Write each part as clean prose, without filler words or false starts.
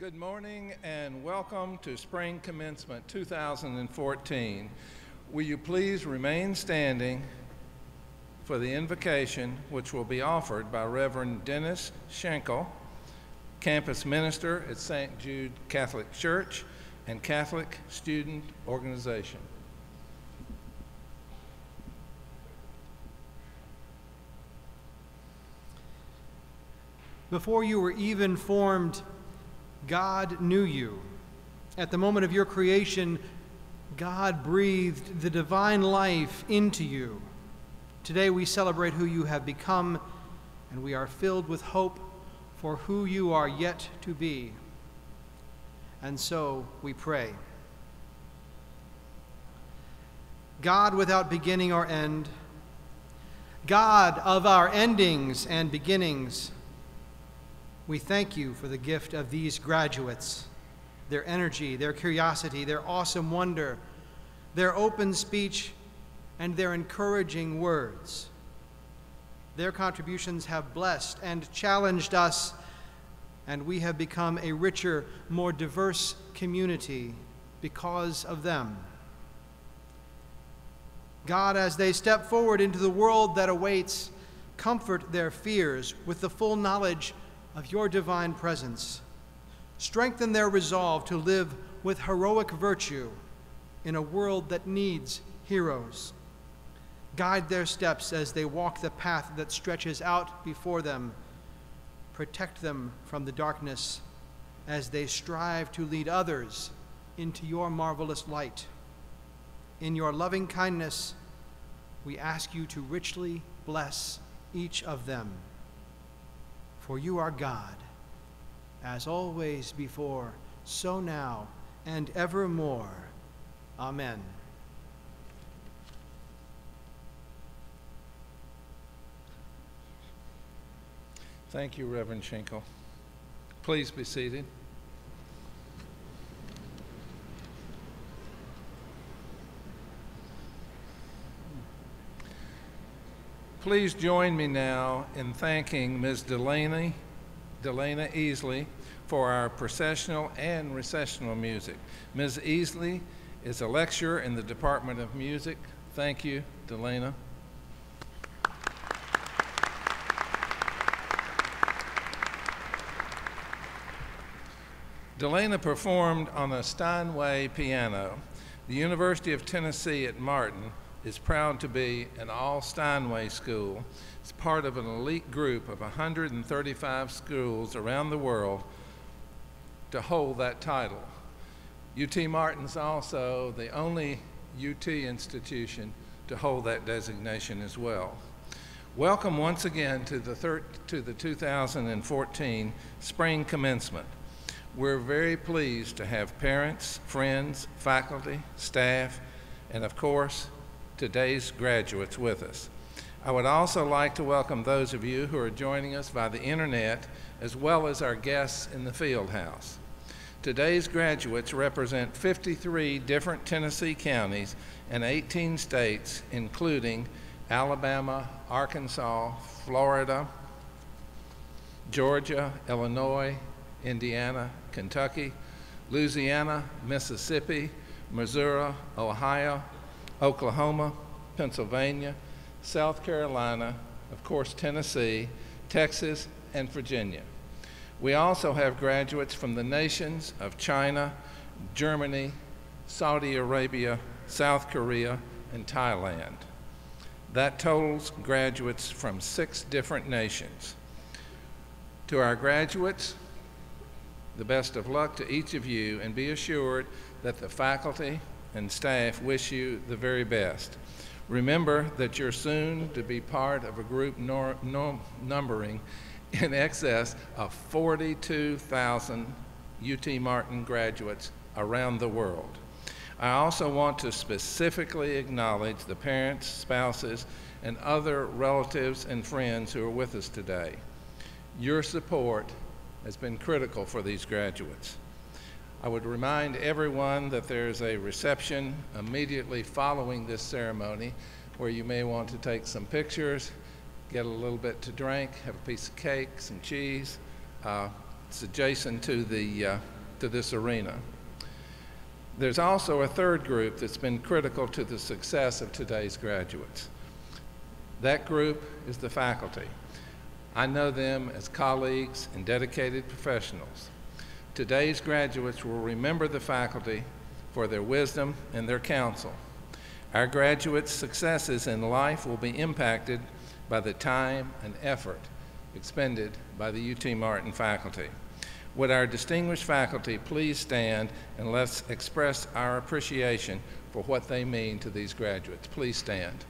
Good morning and welcome to Spring Commencement 2014. Will you please remain standing for the invocation which will be offered by Reverend Dennis Schenkel, campus minister at St. Jude Catholic Church and Catholic Student Organization. Before you were even formed, God knew you. At the moment of your creation, God breathed the divine life into you. Today we celebrate who you have become, and we are filled with hope for who you are yet to be. And so we pray. God without beginning or end, God of our endings and beginnings, we thank you for the gift of these graduates, their energy, their curiosity, their awesome wonder, their open speech, and their encouraging words. Their contributions have blessed and challenged us, and we have become a richer, more diverse community because of them. God, as they step forward into the world that awaits, comfort their fears with the full knowledge of your divine presence. Strengthen their resolve to live with heroic virtue in a world that needs heroes. Guide their steps as they walk the path that stretches out before them. Protect them from the darkness as they strive to lead others into your marvelous light. In your loving kindness, we ask you to richly bless each of them. For you are God, as always before, so now and evermore. Amen. Thank you, Reverend Schenkel. Please be seated. Please join me now in thanking Ms. Delana Easley for our processional and recessional music. Ms. Easley is a lecturer in the Department of Music. Thank you, Delana. Delana performed on a Steinway piano. The University of Tennessee at Martin is proud to be an all-Steinway school. It's part of an elite group of 135 schools around the world to hold that title. UT Martin's also the only UT institution to hold that designation as well. Welcome once again to the 2014 Spring Commencement. We're very pleased to have parents, friends, faculty, staff, and of course, today's graduates with us. I would also like to welcome those of you who are joining us via the internet, as well as our guests in the field house. Today's graduates represent 53 different Tennessee counties and 18 states, including Alabama, Arkansas, Florida, Georgia, Illinois, Indiana, Kentucky, Louisiana, Mississippi, Missouri, Ohio, Oklahoma, Pennsylvania, South Carolina, of course Tennessee, Texas, and Virginia. We also have graduates from the nations of China, Germany, Saudi Arabia, South Korea, and Thailand. That totals graduates from 6 different nations. To our graduates, the best of luck to each of you, and be assured that the faculty and staff wish you the very best. Remember that you're soon to be part of a group numbering in excess of 42,000 UT Martin graduates around the world. I also want to specifically acknowledge the parents, spouses, and other relatives and friends who are with us today. Your support has been critical for these graduates. I would remind everyone that there's a reception immediately following this ceremony where you may want to take some pictures, get a little bit to drink, have a piece of cake, some cheese, It's adjacent to this arena. There's also a third group that's been critical to the success of today's graduates. That group is the faculty. I know them as colleagues and dedicated professionals. Today's graduates will remember the faculty for their wisdom and their counsel. Our graduates' successes in life will be impacted by the time and effort expended by the UT Martin faculty. Would our distinguished faculty please stand and let's express our appreciation for what they mean to these graduates. Please stand.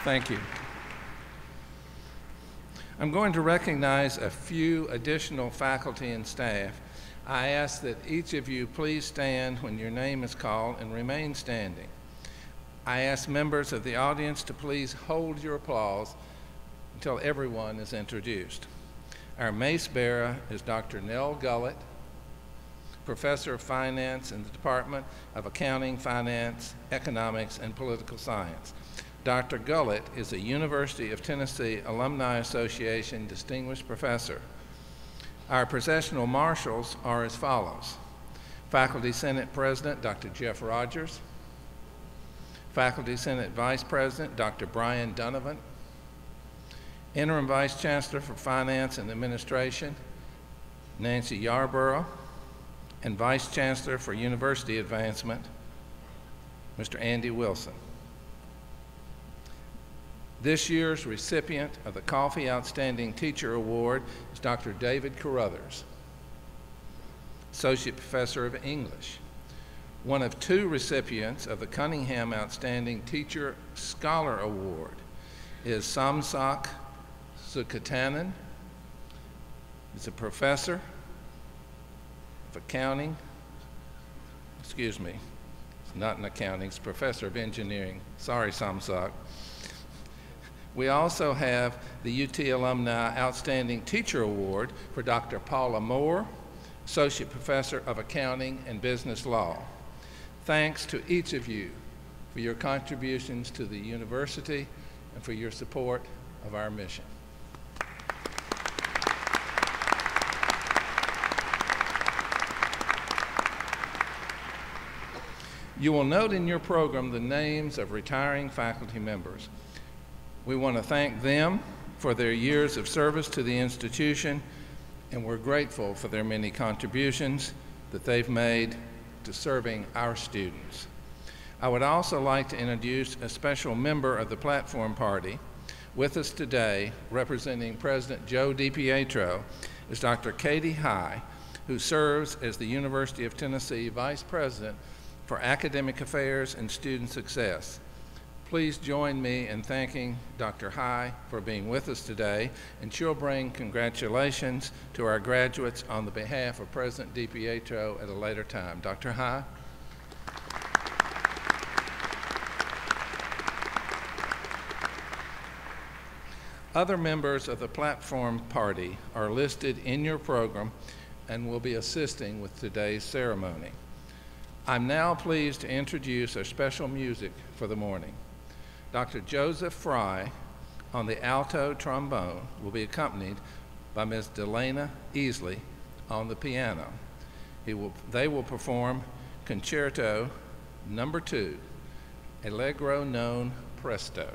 Thank you. I'm going to recognize a few additional faculty and staff. I ask that each of you please stand when your name is called and remain standing. I ask members of the audience to please hold your applause until everyone is introduced. Our mace bearer is Dr. Nell Gullett, Professor of Finance in the Department of Accounting, Finance, Economics, and Political Science. Dr. Gullett is a University of Tennessee Alumni Association Distinguished Professor. Our processional marshals are as follows: Faculty Senate President, Dr. Jeff Rogers; Faculty Senate Vice President, Dr. Brian Donovan; Interim Vice Chancellor for Finance and Administration, Nancy Yarborough; and Vice Chancellor for University Advancement, Mr. Andy Wilson. This year's recipient of the Coffee Outstanding Teacher Award is Dr. David Carruthers, Associate Professor of English. One of two recipients of the Cunningham Outstanding Teacher Scholar Award is Samsak Sukatanen. He's a professor of accounting. Excuse me, it's not in accounting, it's professor of engineering. Sorry, Samsak. We also have the UT Alumni Outstanding Teacher Award for Dr. Paula Moore, Associate Professor of Accounting and Business Law. Thanks to each of you for your contributions to the university and for your support of our mission. You will note in your program the names of retiring faculty members. We want to thank them for their years of service to the institution, and we're grateful for their many contributions that they've made to serving our students. I would also like to introduce a special member of the platform party. With us today, representing President Joe DiPietro, is Dr. Katie High, who serves as the University of Tennessee Vice President for Academic Affairs and Student Success. Please join me in thanking Dr. High for being with us today, and she'll bring congratulations to our graduates on the behalf of President DiPietro at a later time. Dr. High. Other members of the platform party are listed in your program and will be assisting with today's ceremony. I'm now pleased to introduce our special music for the morning. Dr. Joseph Fry on the alto trombone will be accompanied by Ms. Delana Easley on the piano. They will perform Concerto No. 2, Allegro non Presto.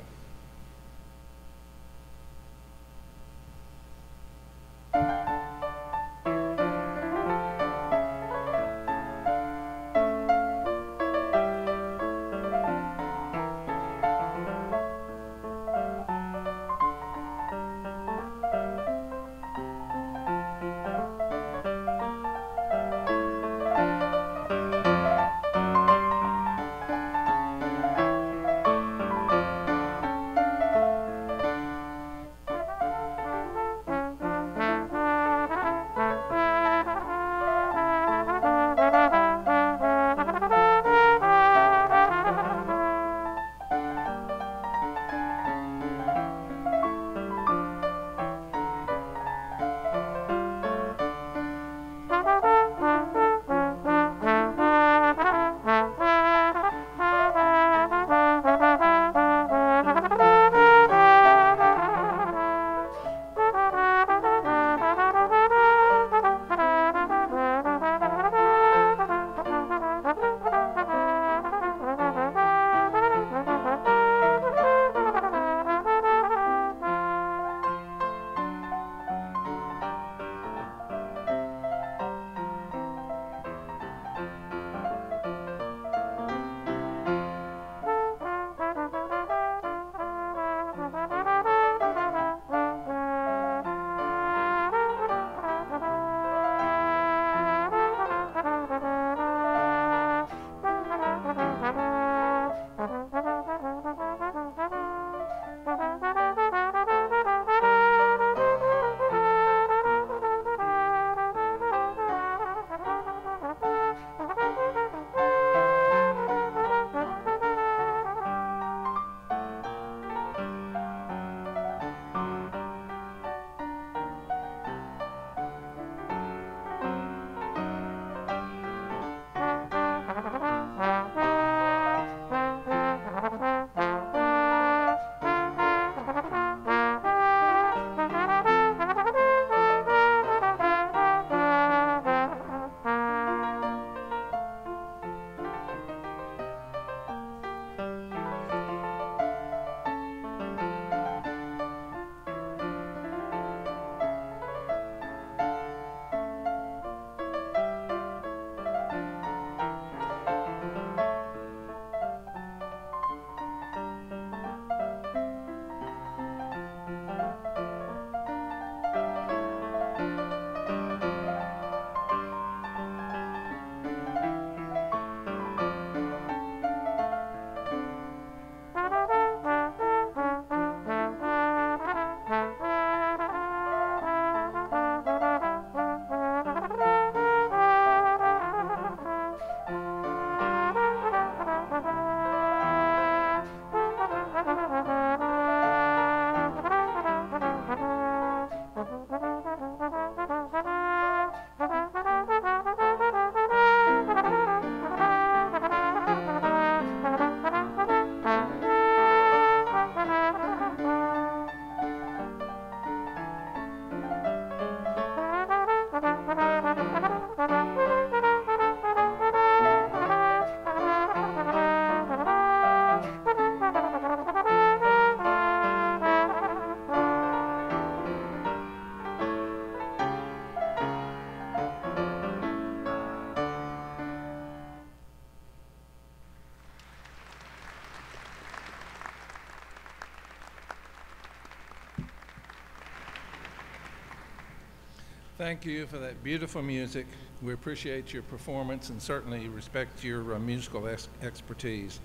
Thank you for that beautiful music. We appreciate your performance and certainly respect your musical expertise.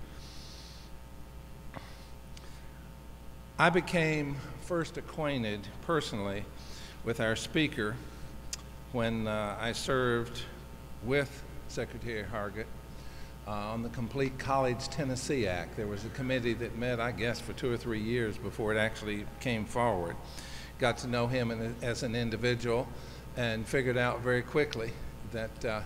I became first acquainted personally with our speaker when I served with Secretary Hargett on the Complete College Tennessee Act. There was a committee that met, I guess, for 2 or 3 years before it actually came forward. Got to know him as an individual and figured out very quickly that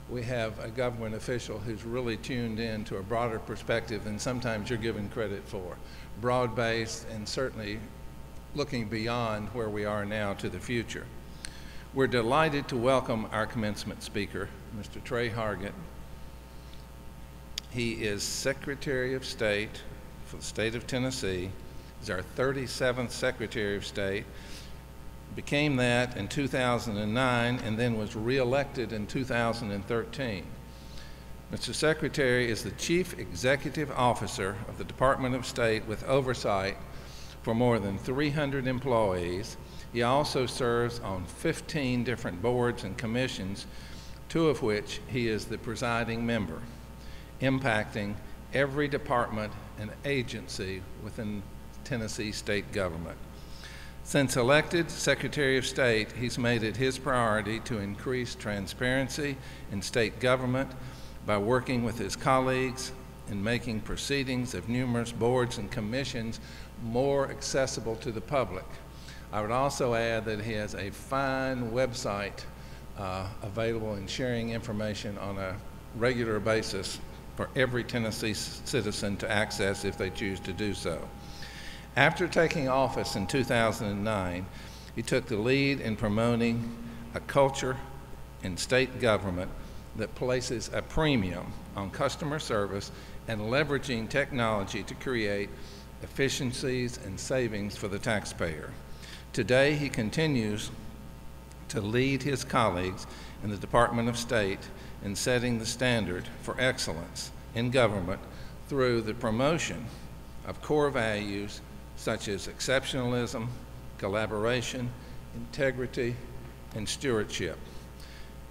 we have a government official who's really tuned in to a broader perspective than sometimes you're given credit for. Broad-based and certainly looking beyond where we are now to the future. We're delighted to welcome our commencement speaker, Mr. Trey Hargett. He is Secretary of State for the state of Tennessee. He's our 37th Secretary of State. Became that in 2009 and then was re-elected in 2013. Mr. Secretary is the Chief Executive Officer of the Department of State with oversight for more than 300 employees. He also serves on 15 different boards and commissions, 2 of which he is the presiding member, impacting every department and agency within Tennessee state government. Since elected Secretary of State, he's made it his priority to increase transparency in state government by working with his colleagues in making proceedings of numerous boards and commissions more accessible to the public. I would also add that he has a fine website available and sharing information on a regular basis for every Tennessee citizen to access if they choose to do so. After taking office in 2009, he took the lead in promoting a culture in state government that places a premium on customer service and leveraging technology to create efficiencies and savings for the taxpayer. Today, he continues to lead his colleagues in the Department of State in setting the standard for excellence in government through the promotion of core values such as exceptionalism, collaboration, integrity, and stewardship.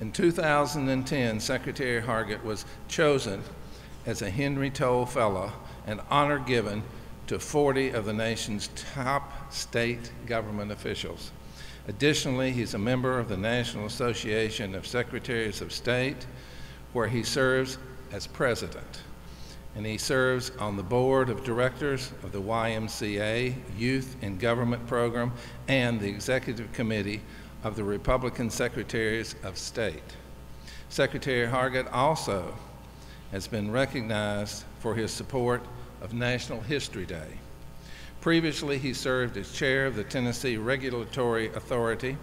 In 2010, Secretary Hargett was chosen as a Henry Toll Fellow, an honor given to 40 of the nation's top state government officials. Additionally, he's a member of the National Association of Secretaries of State, where he serves as president. And he serves on the board of directors of the YMCA Youth in Government Program and the executive committee of the Republican Secretaries of State. Secretary Hargett also has been recognized for his support of National History Day. Previously, he served as chair of the Tennessee Regulatory Authority.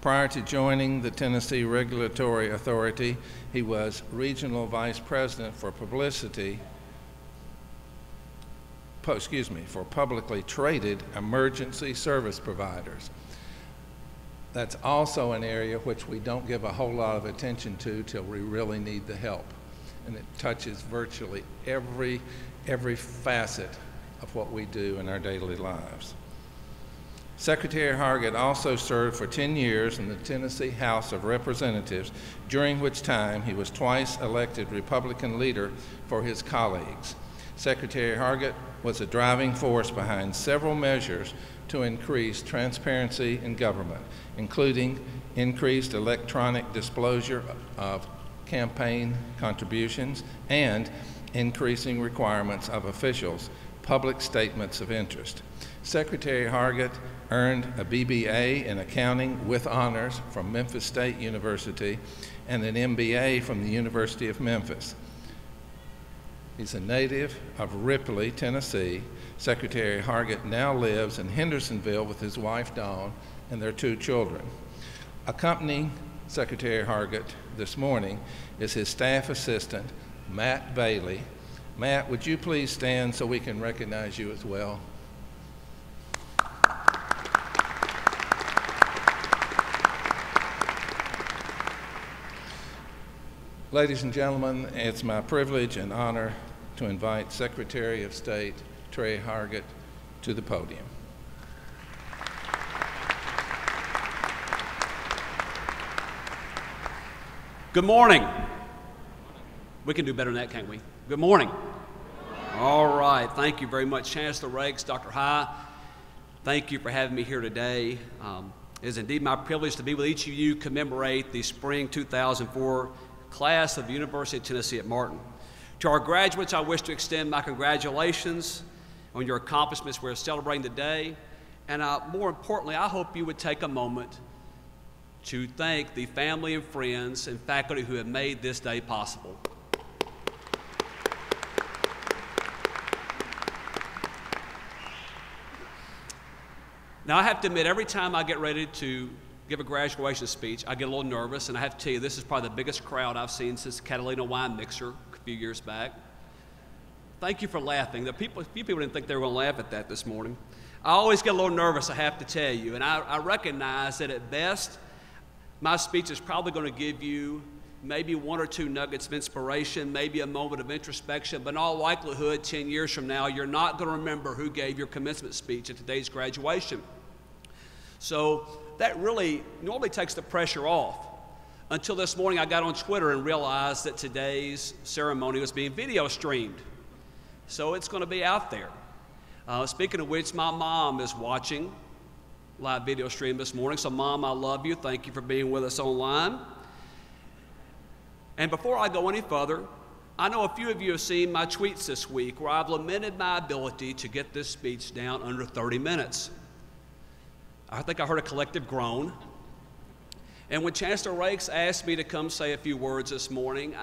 Prior to joining the Tennessee Regulatory Authority, he was regional vice president for for publicly traded emergency service providers. That's also an area which we don't give a whole lot of attention to till we really need the help. And it touches virtually every facet of what we do in our daily lives. Secretary Hargett also served for 10 years in the Tennessee House of Representatives, during which time he was twice elected Republican leader for his colleagues. Secretary Hargett was a driving force behind several measures to increase transparency in government, including increased electronic disclosure of campaign contributions and increasing requirements of officials' public statements of interest. Secretary Hargett earned a BBA in accounting with honors from Memphis State University and an MBA from the University of Memphis. He's a native of Ripley, Tennessee. Secretary Hargett now lives in Hendersonville with his wife, Dawn, and their 2 children. Accompanying Secretary Hargett this morning is his staff assistant, Matt Bailey. Matt, would you please stand so we can recognize you as well? Ladies and gentlemen, it's my privilege and honor to invite Secretary of State Trey Hargett to the podium. Good morning. We can do better than that, can't we? Good morning. All right. Thank you very much, Chancellor Rakes, Dr. High. Thank you for having me here today. It is indeed my privilege to be with each of you commemorate the spring 2004 class of the University of Tennessee at Martin. To our graduates, I wish to extend my congratulations on your accomplishments we're celebrating today. And more importantly, I hope you would take a moment to thank the family and friends and faculty who have made this day possible. Now, I have to admit, every time I get ready to give a graduation speech, I get a little nervous, and I have to tell you, this is probably the biggest crowd I've seen since the Catalina wine mixer a few years back. Thank you for laughing. A few people didn't think they were going to laugh at that this morning. I always get a little nervous, I have to tell you, and I recognize that at best, my speech is probably going to give you maybe one or two nuggets of inspiration, maybe a moment of introspection, but in all likelihood, 10 years from now, you're not going to remember who gave your commencement speech at today's graduation. So that really normally takes the pressure off. Until this morning, I got on Twitter and realized that today's ceremony was being video streamed. So it's going to be out there. Speaking of which, my mom is watching live video stream this morning. So Mom, I love you. Thank you for being with us online. And before I go any further, I know a few of you have seen my tweets this week where I've lamented my ability to get this speech down under 30 minutes. I think I heard a collective groan. And when Chancellor Rakes asked me to come say a few words this morning,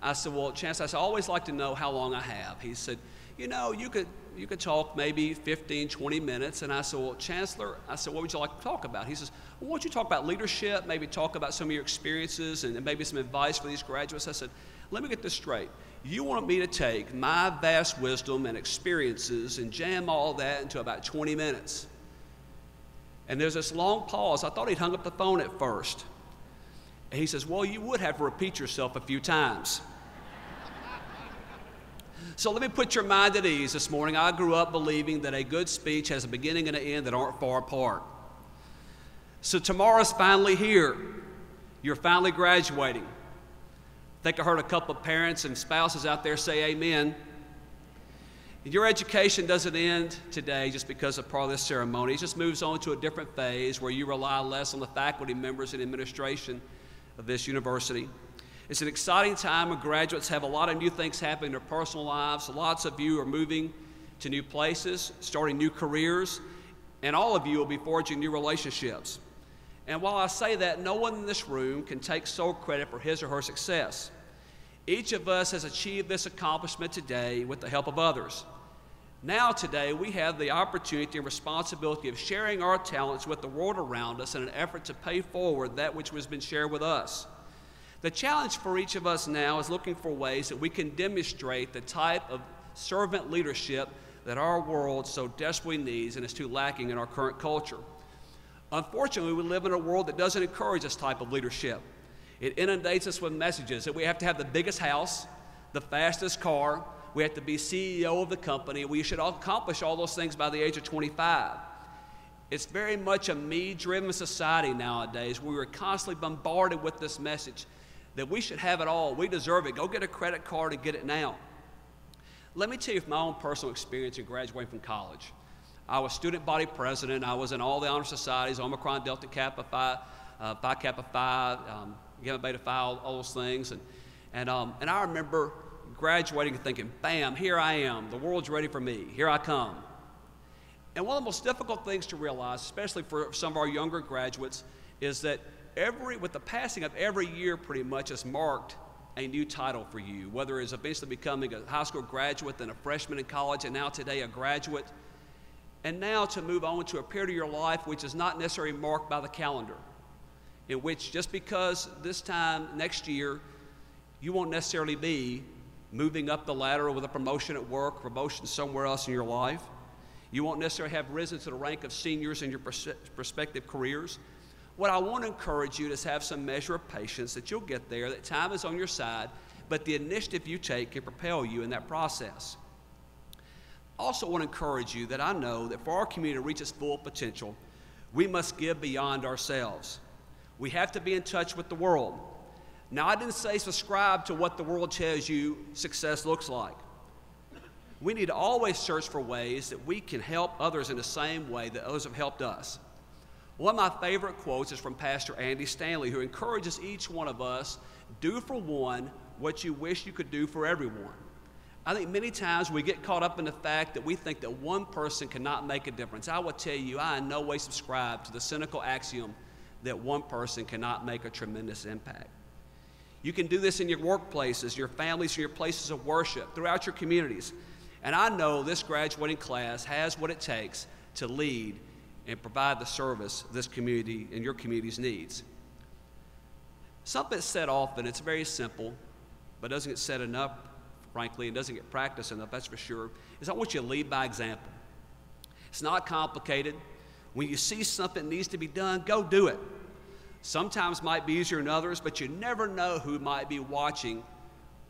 I said, well, Chancellor, I always like to know how long I have. He said, you know, you could talk maybe 15, 20 minutes. And I said, well, Chancellor, what would you like to talk about? He says, well, why don't you talk about leadership, maybe talk about some of your experiences and maybe some advice for these graduates. I said, let me get this straight. You want me to take my vast wisdom and experiences and jam all that into about 20 minutes. And there's this long pause. I thought he'd hung up the phone at first. And he says, well, you would have to repeat yourself a few times. So let me put your mind at ease this morning. I grew up believing that a good speech has a beginning and an end that aren't far apart. So tomorrow's finally here. You're finally graduating. I think I heard a couple of parents and spouses out there say amen. Your education doesn't end today just because of part of this ceremony. It just moves on to a different phase where you rely less on the faculty members and administration of this university. It's an exciting time when graduates have a lot of new things happening in their personal lives. Lots of you are moving to new places, starting new careers, and all of you will be forging new relationships. And while I say that, no one in this room can take sole credit for his or her success. Each of us has achieved this accomplishment today with the help of others. Now today, we have the opportunity and responsibility of sharing our talents with the world around us in an effort to pay forward that which has been shared with us. The challenge for each of us now is looking for ways that we can demonstrate the type of servant leadership that our world so desperately needs and is too lacking in our current culture. Unfortunately, we live in a world that doesn't encourage this type of leadership. It inundates us with messages that we have to have the biggest house, the fastest car, we have to be CEO of the company, we should accomplish all those things by the age of 25. It's very much a me-driven society nowadays. We are constantly bombarded with this message that we should have it all. We deserve it. Go get a credit card and get it now. Let me tell you from my own personal experience in graduating from college. I was student body president. I was in all the honor societies, Omicron, Delta Kappa, Phi Kappa Phi, Gamma Beta Phi, all those things. And I remember graduating and thinking, bam, here I am. The world's ready for me. Here I come. And one of the most difficult things to realize, especially for some of our younger graduates, is that with the passing of every year pretty much has marked a new title for you, whether it's eventually becoming a high school graduate, then a freshman in college, and now today a graduate. And now to move on to a period of your life which is not necessarily marked by the calendar, in which just because this time next year you won't necessarily be moving up the ladder with a promotion at work, promotion somewhere else in your life. You won't necessarily have risen to the rank of seniors in your prospective careers. What I want to encourage you is have some measure of patience, that you'll get there, that time is on your side, but the initiative you take can propel you in that process. I also want to encourage you that I know that for our community to reach its full potential, we must give beyond ourselves. We have to be in touch with the world. Now, I didn't say subscribe to what the world tells you success looks like. We need to always search for ways that we can help others in the same way that others have helped us. One of my favorite quotes is from Pastor Andy Stanley, who encourages each one of us, do for one what you wish you could do for everyone. I think many times we get caught up in the fact that we think that one person cannot make a difference. I will tell you, I in no way subscribe to the cynical axiom that one person cannot make a tremendous impact. You can do this in your workplaces, your families, your places of worship, throughout your communities. And I know this graduating class has what it takes to lead and provide the service this community and your community's needs. Something that's said often, it's very simple, but doesn't get said enough, frankly, and doesn't get practiced enough, that's for sure, is I want you to lead by example. It's not complicated. When you see something that needs to be done, go do it. Sometimes it might be easier than others, but you never know who might be watching,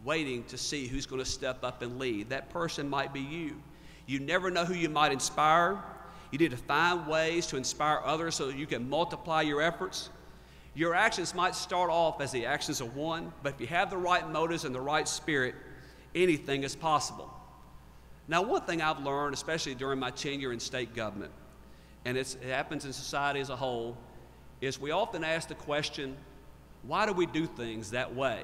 waiting to see who's going to step up and lead. That person might be you. You never know who you might inspire. You need to find ways to inspire others so that you can multiply your efforts. Your actions might start off as the actions of one, but if you have the right motives and the right spirit, anything is possible. Now, one thing I've learned, especially during my tenure in state government, and it happens in society as a whole, is we often ask the question, why do we do things that way?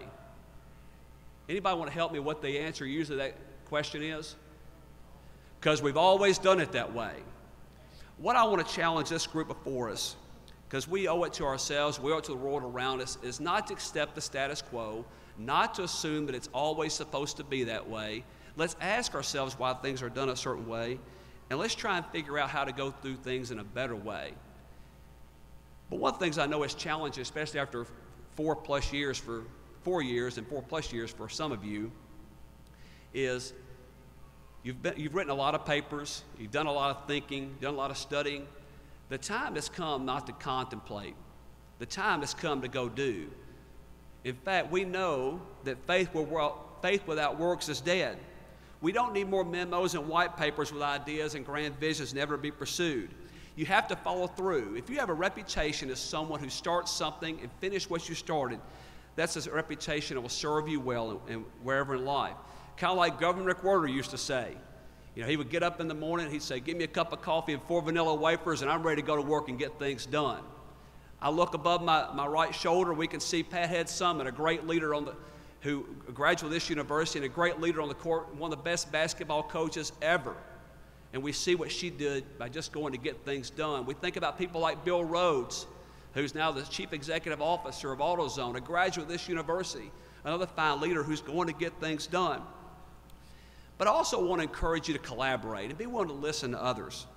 Anybody want to help me what the answer usually to that question is? Because we've always done it that way. What I want to challenge this group before us, because we owe it to ourselves, we owe it to the world around us, is not to accept the status quo, not to assume that it's always supposed to be that way. Let's ask ourselves why things are done a certain way, and let's try and figure out how to go through things in a better way. But one of the things I know is challenging, especially after 4 years and 4+ years for some of you, is you've written a lot of papers, you've done a lot of thinking, done a lot of studying. The time has come not to contemplate. The time has come to go do. In fact, we know that faith without works is dead. We don't need more memos and white papers with ideas and grand visions never to be pursued. You have to follow through. If you have a reputation as someone who starts something and finishes what you started, that's a reputation that will serve you well and wherever in life. Kind of like Governor Rick Werder used to say. You know, he would get up in the morning and he'd say, give me a cup of coffee and 4 vanilla wafers and I'm ready to go to work and get things done. I look above my right shoulder, we can see Pat Head Summit, a great leader who graduated this university and a great leader on the court, one of the best basketball coaches ever. And we see what she did by just going to get things done. We think about people like Bill Rhodes, who's now the Chief Executive Officer of AutoZone, a graduate of this university, another fine leader who's going to get things done. But I also want to encourage you to collaborate and be willing to listen to others.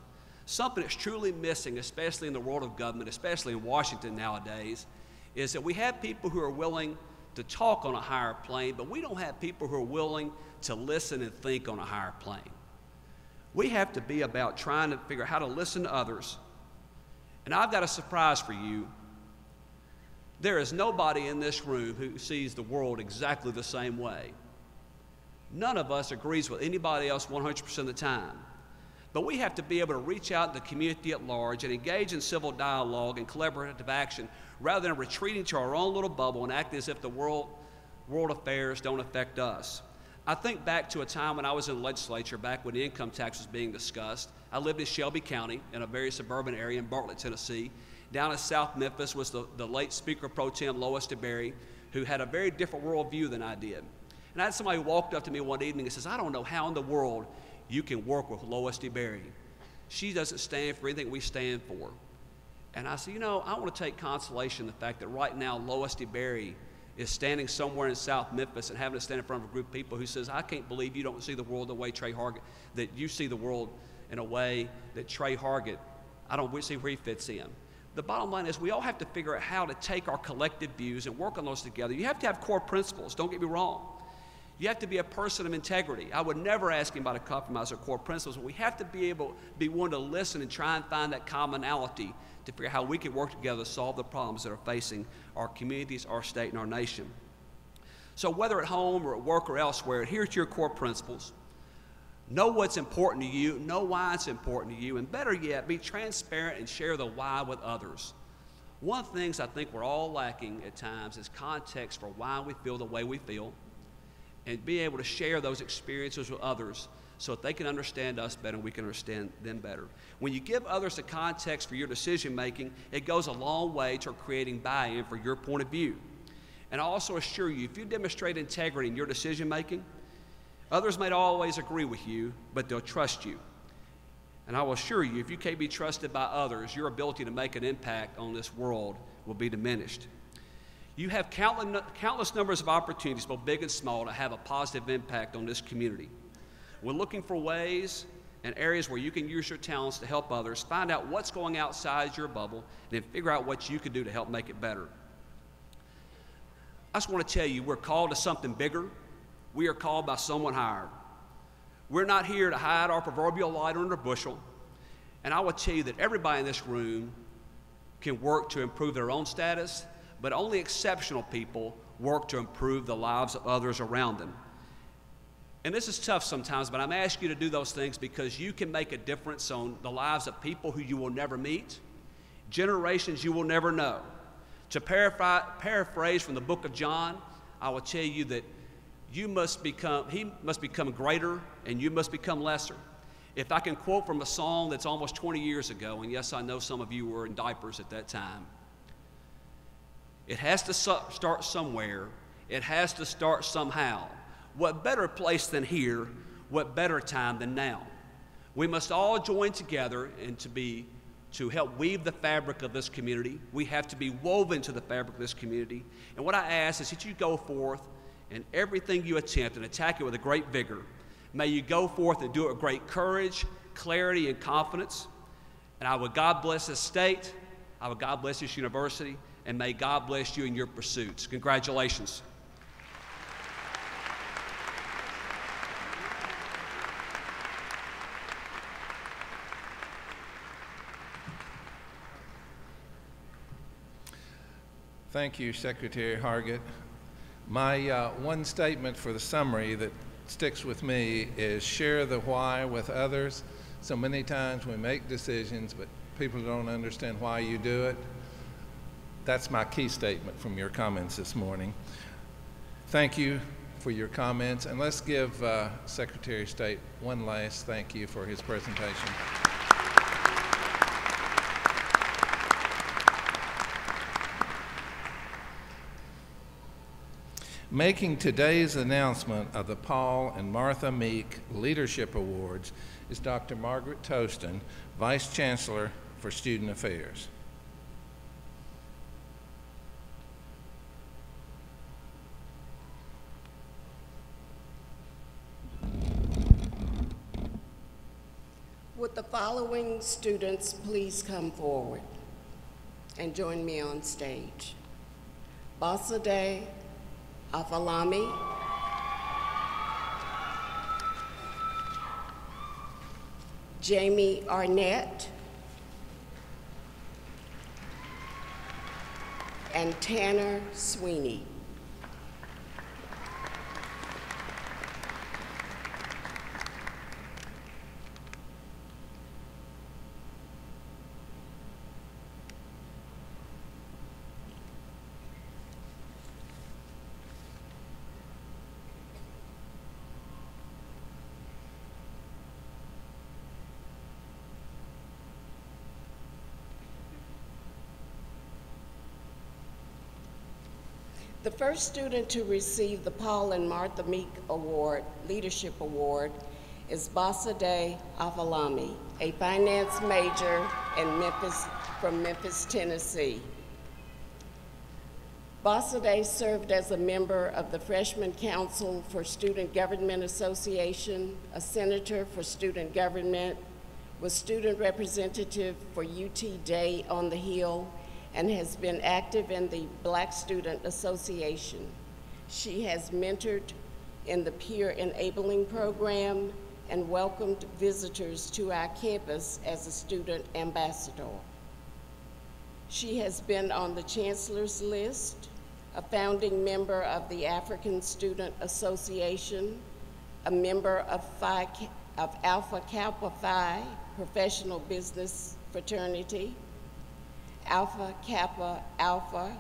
Something that's truly missing, especially in the world of government, especially in Washington nowadays, is that we have people who are willing to talk on a higher plane, but we don't have people who are willing to listen and think on a higher plane. We have to be about trying to figure out how to listen to others. And I've got a surprise for you. There is nobody in this room who sees the world exactly the same way. None of us agrees with anybody else 100% of the time. But we have to be able to reach out to the community at large and engage in civil dialogue and collaborative action rather than retreating to our own little bubble and acting as if the world affairs don't affect us. I think back to a time when I was in the legislature, back when the income tax was being discussed. I lived in Shelby County in a very suburban area in Bartlett, Tennessee. Down in South Memphis was the late Speaker Pro Tem Lois DeBerry, who had a very different worldview than I did. And I had somebody who walked up to me one evening and says, I don't know how in the world you can work with Lois DeBerry. She doesn't stand for anything we stand for. And I said, you know, I want to take consolation in the fact that right now Lois DeBerry is standing somewhere in South Memphis and having to stand in front of a group of people who says, I can't believe you don't see the world the way Trey Hargett, that you see the world in a way that Trey Hargett, I don't see where he fits in. The bottom line is we all have to figure out how to take our collective views and work on those together. You have to have core principles, don't get me wrong. You have to be a person of integrity. I would never ask anybody to compromise our core principles, but we have to be willing to listen and try and find that commonality to figure out how we can work together to solve the problems that are facing our communities, our state, and our nation. So whether at home or at work or elsewhere, adhere to your core principles. Know what's important to you, know why it's important to you, and better yet, be transparent and share the why with others. One of the things I think we're all lacking at times is context for why we feel the way we feel, and be able to share those experiences with others so that they can understand us better and we can understand them better. When you give others the context for your decision making, it goes a long way to creating buy-in for your point of view. And I also assure you, if you demonstrate integrity in your decision making, others may not always agree with you, but they'll trust you. And I will assure you, if you can't be trusted by others, your ability to make an impact on this world will be diminished. You have countless numbers of opportunities, both big and small, to have a positive impact on this community. We're looking for ways and areas where you can use your talents to help others. Find out what's going outside your bubble, and then figure out what you can do to help make it better. I just want to tell you, we're called to something bigger. We are called by someone higher. We're not here to hide our proverbial light under a bushel. And I will tell you that everybody in this room can work to improve their own status, but only exceptional people work to improve the lives of others around them. And this is tough sometimes, but I'm asking you to do those things because you can make a difference on the lives of people who you will never meet, generations you will never know. To paraphrase from the book of John, I will tell you that he must become greater and you must become lesser. If I can quote from a song that's almost 20 years ago, and yes, I know some of you were in diapers at that time. It has to start somewhere. It has to start somehow. What better place than here? What better time than now? We must all join together and to help weave the fabric of this community. We have to be woven to the fabric of this community. And what I ask is that you go forth and everything you attempt and attack it with a great vigor. May you go forth and do it with great courage, clarity, and confidence. And I would God bless this state. I would God bless this university. And may God bless you in your pursuits. Congratulations. Thank you, Secretary Hargett. My one statement for the summary that sticks with me is share the why with others. So many times we make decisions, but people don't understand why you do it. That's my key statement from your comments this morning. Thank you for your comments, and let's give Secretary of State one last thank you for his presentation. Making today's announcement of the Paul and Martha Meek Leadership Awards is Dr. Margaret Toston, Vice Chancellor for Student Affairs. Would the following students please come forward and join me on stage? Basade Afalami, Jamie Arnett, and Tanner Sweeney. The first student to receive the Paul and Martha Meek Award, Leadership Award, is Basade Afalami, a finance major from Memphis, Tennessee. Basade served as a member of the Freshman Council for Student Government Association, a senator for student government, was student representative for UT Day on the Hill, and has been active in the Black Student Association. She has mentored in the Peer Enabling Program and welcomed visitors to our campus as a student ambassador. She has been on the Chancellor's List, a founding member of the African Student Association, a member of Alpha Kappa Phi professional business fraternity, Alpha Kappa Alpha,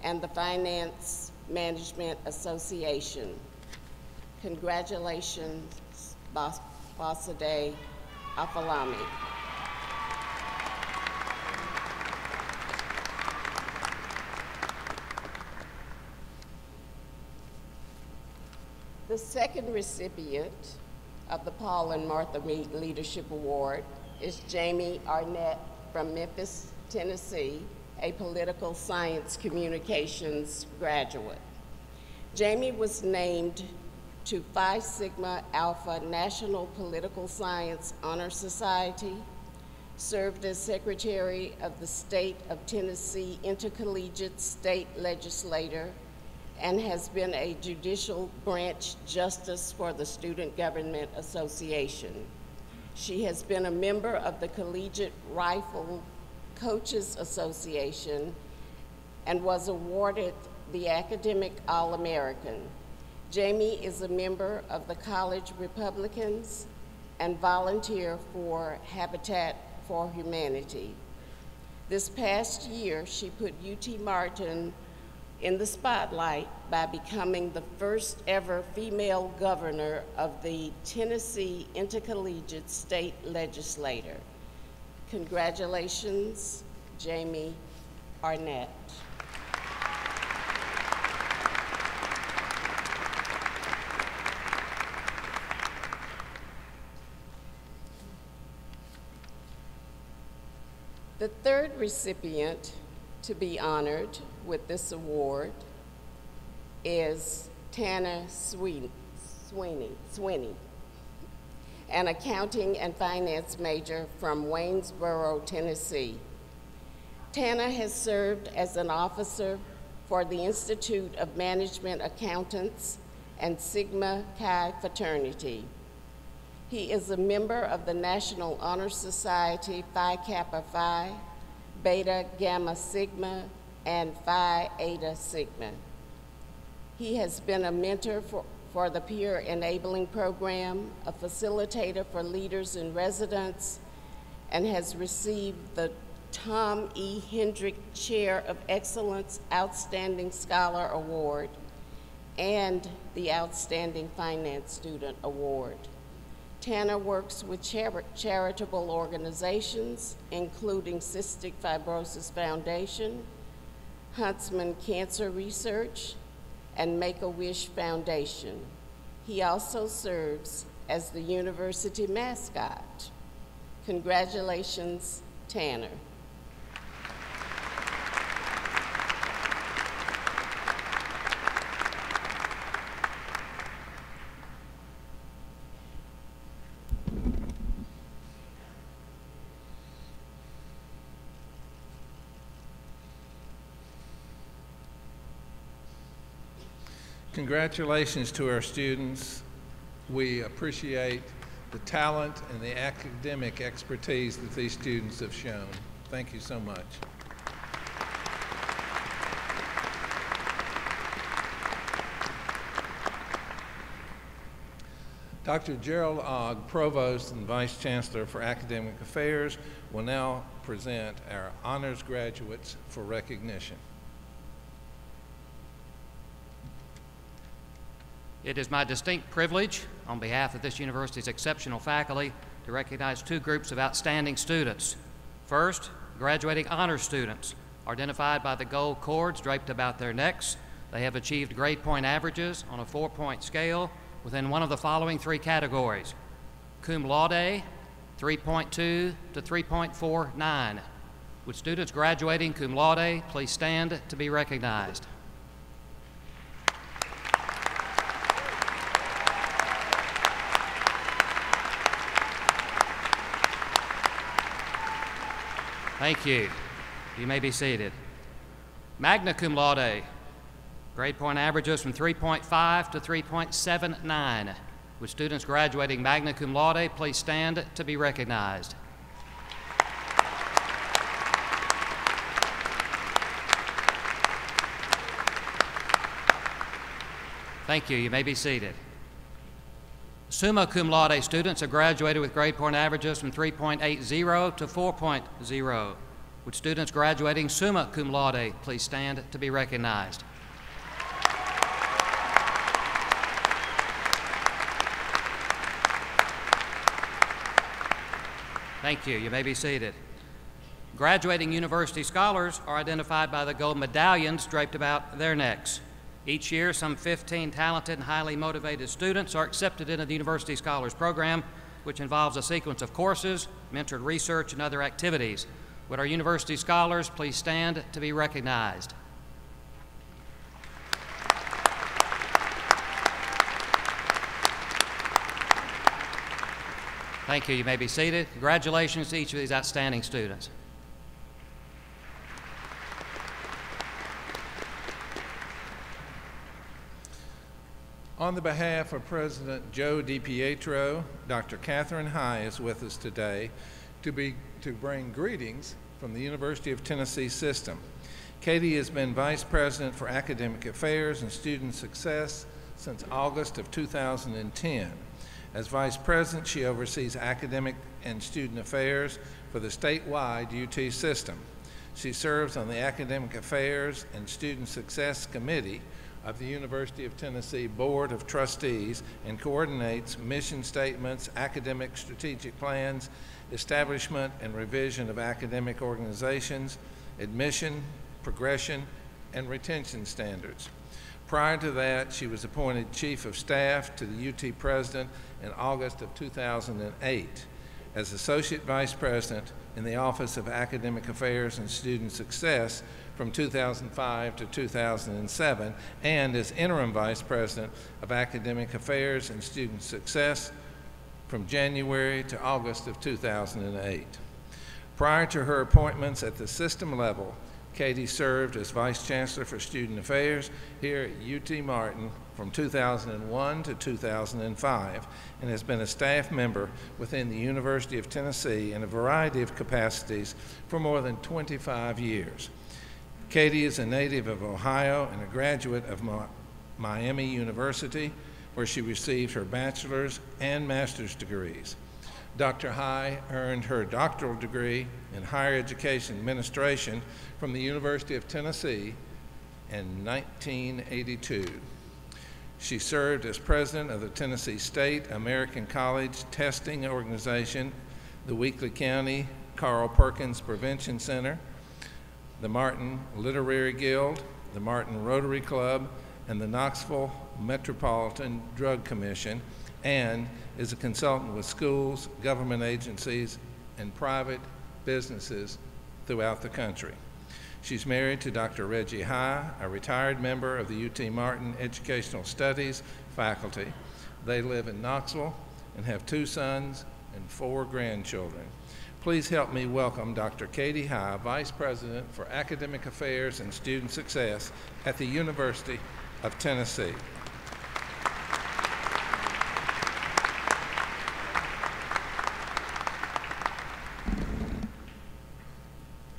and the Finance Management Association. Congratulations, Basade Afalami. The second recipient of the Paul and Martha Mead Leadership Award is Jamie Arnett from Memphis, Tennessee, a political science communications graduate. Jamie was named to Phi Sigma Alpha National Political Science Honor Society, served as Secretary of the State of Tennessee Intercollegiate State Legislator, and has been a Judicial Branch Justice for the Student Government Association. She has been a member of the Collegiate Rifle Coaches Association and was awarded the Academic All-American. Jamie is a member of the College Republicans and volunteer for Habitat for Humanity. This past year, she put UT Martin in the spotlight by becoming the first ever female governor of the Tennessee Intercollegiate State Legislature. Congratulations, Jamie Arnett. The third recipient to be honored with this award is Tanner Sweeney, an accounting and finance major from Waynesboro, Tennessee. Tanner has served as an officer for the Institute of Management Accountants and Sigma Chi fraternity. He is a member of the National Honor Society Phi Kappa Phi, Beta Gamma Sigma, and Phi Eta Sigma. He has been a mentor for the Peer Enabling Program, a facilitator for leaders in residence, and has received the Tom E. Hendrick Chair of Excellence Outstanding Scholar Award and the Outstanding Finance Student Award. Tanner works with charitable organizations, including Cystic Fibrosis Foundation, Huntsman Cancer Research, and Make-A-Wish Foundation. He also serves as the university mascot. Congratulations, Tanner. Congratulations to our students. We appreciate the talent and the academic expertise that these students have shown. Thank you so much. Dr. Gerald Ogg, Provost and Vice Chancellor for Academic Affairs, will now present our honors graduates for recognition. It is my distinct privilege, on behalf of this university's exceptional faculty, to recognize two groups of outstanding students. First, graduating honor students, identified by the gold cords draped about their necks. They have achieved grade point averages on a 4-point scale within one of the following three categories: cum laude, 3.2 to 3.49. Would students graduating cum laude please stand to be recognized? Thank you. You may be seated. Magna cum laude, grade point averages from 3.5 to 3.79. Would students graduating magna cum laude please stand to be recognized? Thank you. You may be seated. Summa cum laude students have graduated with grade point averages from 3.80 to 4.0. Would students graduating summa cum laude please stand to be recognized? Thank you. You may be seated. Graduating university scholars are identified by the gold medallions draped about their necks. Each year, some 15 talented and highly motivated students are accepted into the University Scholars Program, which involves a sequence of courses, mentored research, and other activities. Would our university scholars please stand to be recognized? Thank you. You may be seated. Congratulations to each of these outstanding students. On the behalf of President Joe DiPietro, Dr. Catherine High is with us today to bring greetings from the University of Tennessee system. Katie has been Vice President for Academic Affairs and Student Success since August of 2010. As Vice President, she oversees academic and student affairs for the statewide UT system. She serves on the Academic Affairs and Student Success Committee of the University of Tennessee Board of Trustees and coordinates mission statements, academic strategic plans, establishment and revision of academic organizations, admission, progression, and retention standards. Prior to that, she was appointed Chief of Staff to the UT President in August of 2008. As Associate Vice President in the Office of Academic Affairs and Student Success from 2005 to 2007, and as Interim Vice President of Academic Affairs and Student Success from January to August of 2008. Prior to her appointments at the system level, Katie served as Vice Chancellor for Student Affairs here at UT Martin from 2001 to 2005 and has been a staff member within the University of Tennessee in a variety of capacities for more than 25 years. Katie is a native of Ohio and a graduate of Miami University, where she received her bachelor's and master's degrees. Dr. High earned her doctoral degree in higher education administration from the University of Tennessee in 1982. She served as president of the Tennessee State American College Testing Organization, the Weakley County Carl Perkins Prevention Center, the Martin Literary Guild, the Martin Rotary Club, and the Knoxville Metropolitan Drug Commission, and is a consultant with schools, government agencies, and private businesses throughout the country. She's married to Dr. Reggie High, a retired member of the UT Martin Educational Studies faculty. They live in Knoxville and have 2 sons and 4 grandchildren. Please help me welcome Dr. Katie High, Vice President for Academic Affairs and Student Success at the University of Tennessee.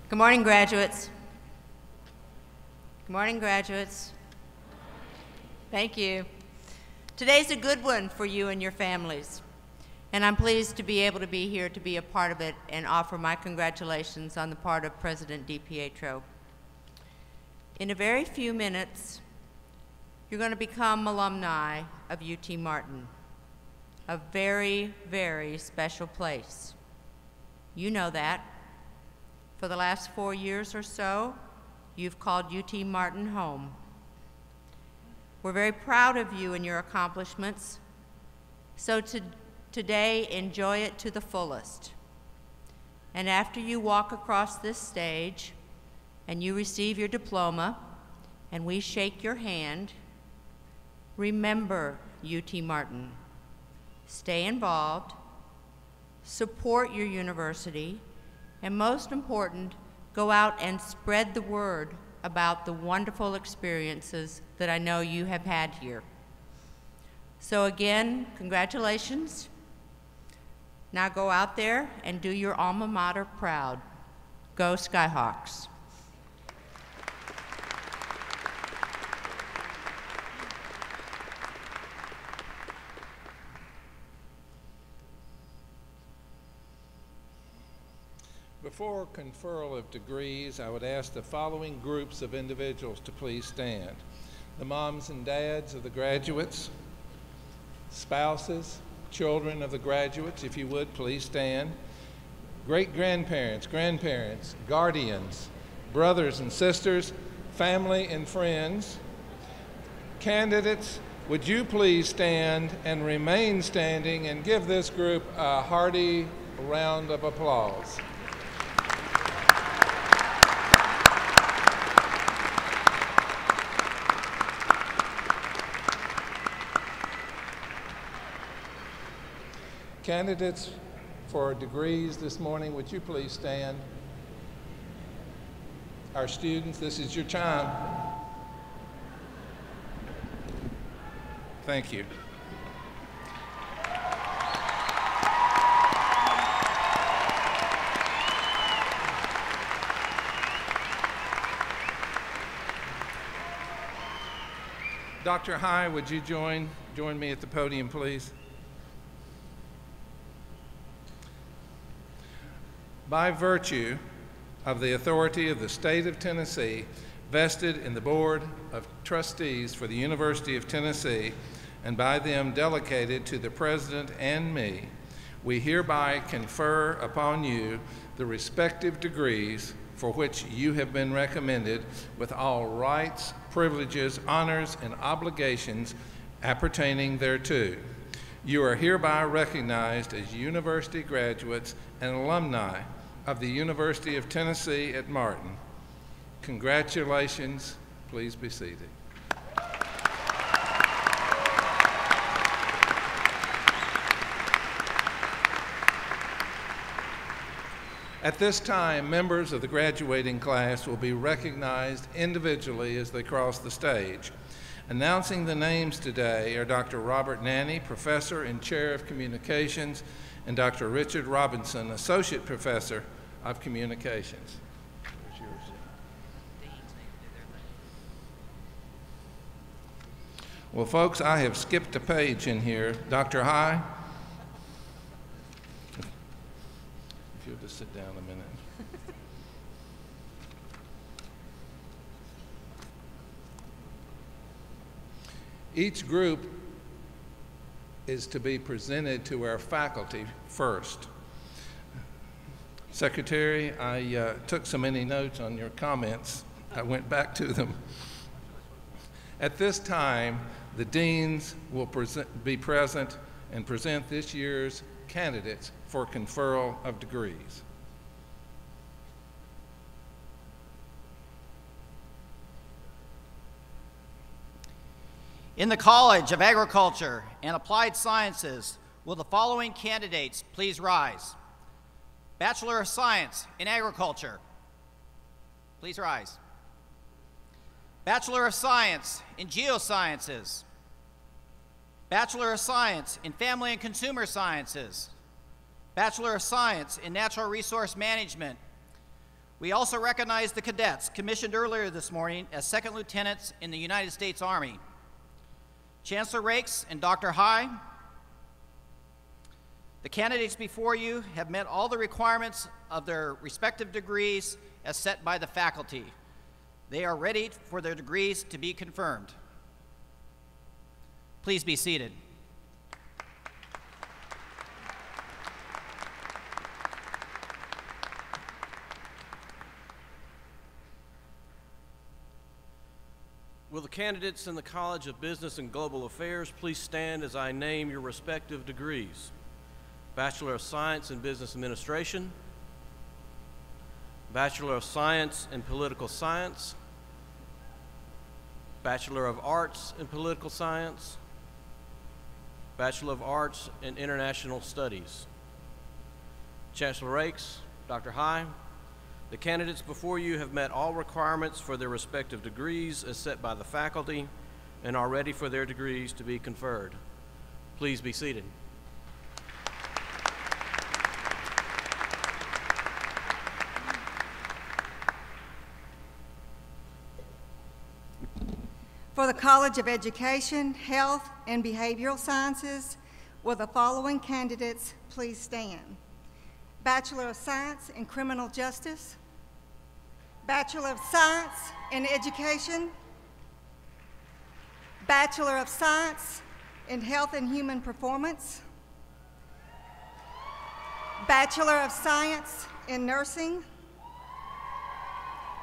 Good morning, graduates. Good morning, graduates. Thank you. Today's a good one for you and your families, and I'm pleased to be able to be here to be a part of it and offer my congratulations on the part of President DiPietro. In a very few minutes, you're going to become alumni of UT Martin, a very, very special place. You know that. For the last 4 years or so, you've called UT Martin home. We're very proud of you and your accomplishments, so today, enjoy it to the fullest. And after you walk across this stage and you receive your diploma and we shake your hand, remember UT Martin. Stay involved, support your university, and most important, go out and spread the word about the wonderful experiences that I know you have had here. So again, congratulations. Now go out there and do your alma mater proud. Go Skyhawks. Before conferral of degrees, I would ask the following groups of individuals to please stand. The moms and dads of the graduates, spouses, children of the graduates, if you would, please stand. Great-grandparents, grandparents, guardians, brothers and sisters, family and friends. Candidates, would you please stand and remain standing and give this group a hearty round of applause. Candidates for degrees this morning, would you please stand? Our students, this is your time. Thank you. Dr. High, would you join me at the podium, please? By virtue of the authority of the state of Tennessee vested in the Board of Trustees for the University of Tennessee, and by them delegated to the President and me, we hereby confer upon you the respective degrees for which you have been recommended, with all rights, privileges, honors, and obligations appertaining thereto. You are hereby recognized as university graduates and alumni of the University of Tennessee at Martin. Congratulations. Please be seated. At this time, members of the graduating class will be recognized individually as they cross the stage. Announcing the names today are Dr. Robert Nanny, Professor and Chair of Communications, and Dr. Richard Robinson, Associate Professor of Communications. Where's yours? Well, folks, I have skipped a page in here. Dr. High, if you'll just sit down a minute. Each group is to be presented to our faculty first. Secretary, I took so many notes on your comments, I went back to them. At this time, the deans will be present and present this year's candidates for conferral of degrees. In the College of Agriculture and Applied Sciences, will the following candidates please rise? Bachelor of Science in Agriculture, please rise. Bachelor of Science in Geosciences. Bachelor of Science in Family and Consumer Sciences. Bachelor of Science in Natural Resource Management. We also recognize the cadets commissioned earlier this morning as second lieutenants in the United States Army. Chancellor Rakes and Dr. High, the candidates before you have met all the requirements of their respective degrees as set by the faculty. They are ready for their degrees to be confirmed. Please be seated. Will the candidates in the College of Business and Global Affairs please stand as I name your respective degrees? Bachelor of Science in Business Administration, Bachelor of Science in Political Science, Bachelor of Arts in Political Science, Bachelor of Arts in International Studies. Chancellor Rakes, Dr. High, the candidates before you have met all requirements for their respective degrees as set by the faculty and are ready for their degrees to be conferred. Please be seated. For the College of Education, Health, and Behavioral Sciences, will the following candidates please stand? Bachelor of Science in Criminal Justice, Bachelor of Science in Education, Bachelor of Science in Health and Human Performance, Bachelor of Science in Nursing,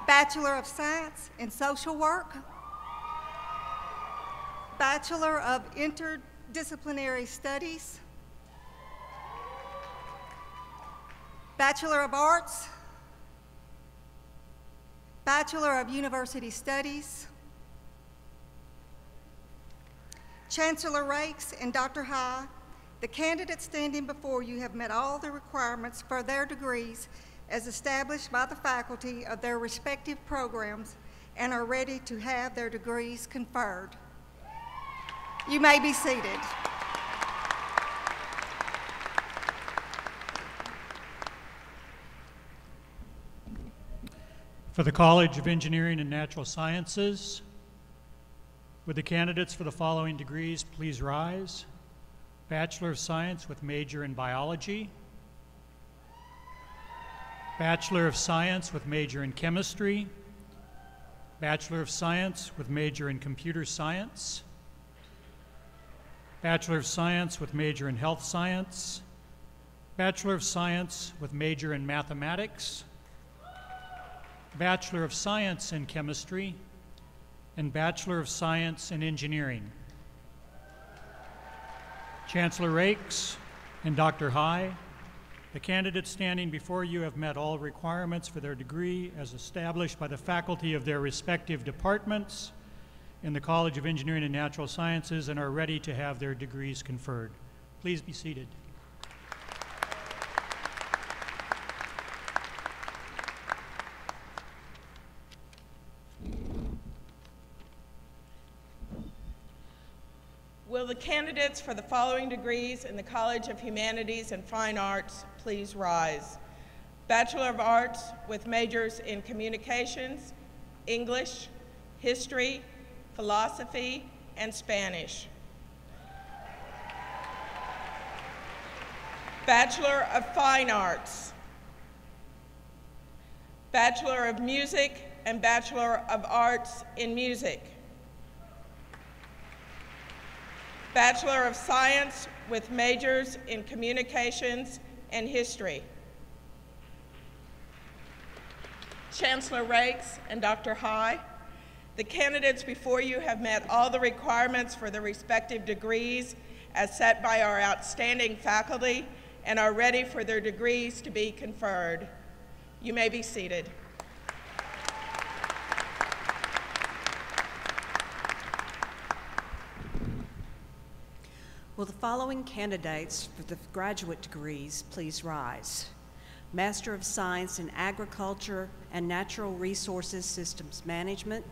Bachelor of Science in Social Work, Bachelor of Interdisciplinary Studies, Bachelor of Arts, Bachelor of University Studies, Chancellor Rakes and Dr. High, the candidates standing before you have met all the requirements for their degrees as established by the faculty of their respective programs and are ready to have their degrees conferred. You may be seated. For the College of Engineering and Natural Sciences, would the candidates for the following degrees please rise? Bachelor of Science with major in Biology, Bachelor of Science with major in Chemistry, Bachelor of Science with major in Computer Science, Bachelor of Science with major in Health Science, Bachelor of Science with major in Mathematics, Bachelor of Science in Chemistry, and Bachelor of Science in Engineering. Chancellor Rakes and Dr. High, the candidates standing before you have met all requirements for their degree as established by the faculty of their respective departments in the College of Engineering and Natural Sciences and are ready to have their degrees conferred. Please be seated. Will the candidates for the following degrees in the College of Humanities and Fine Arts please rise? Bachelor of Arts with majors in Communications, English, History, Philosophy, and Spanish. Bachelor of Fine Arts. Bachelor of Music and Bachelor of Arts in Music. Bachelor of Science with majors in Communications and History. Chancellor Rakes and Dr. High, the candidates before you have met all the requirements for their respective degrees as set by our outstanding faculty and are ready for their degrees to be conferred. You may be seated. Will the following candidates for the graduate degrees please rise? Master of Science in Agriculture and Natural Resources Systems Management,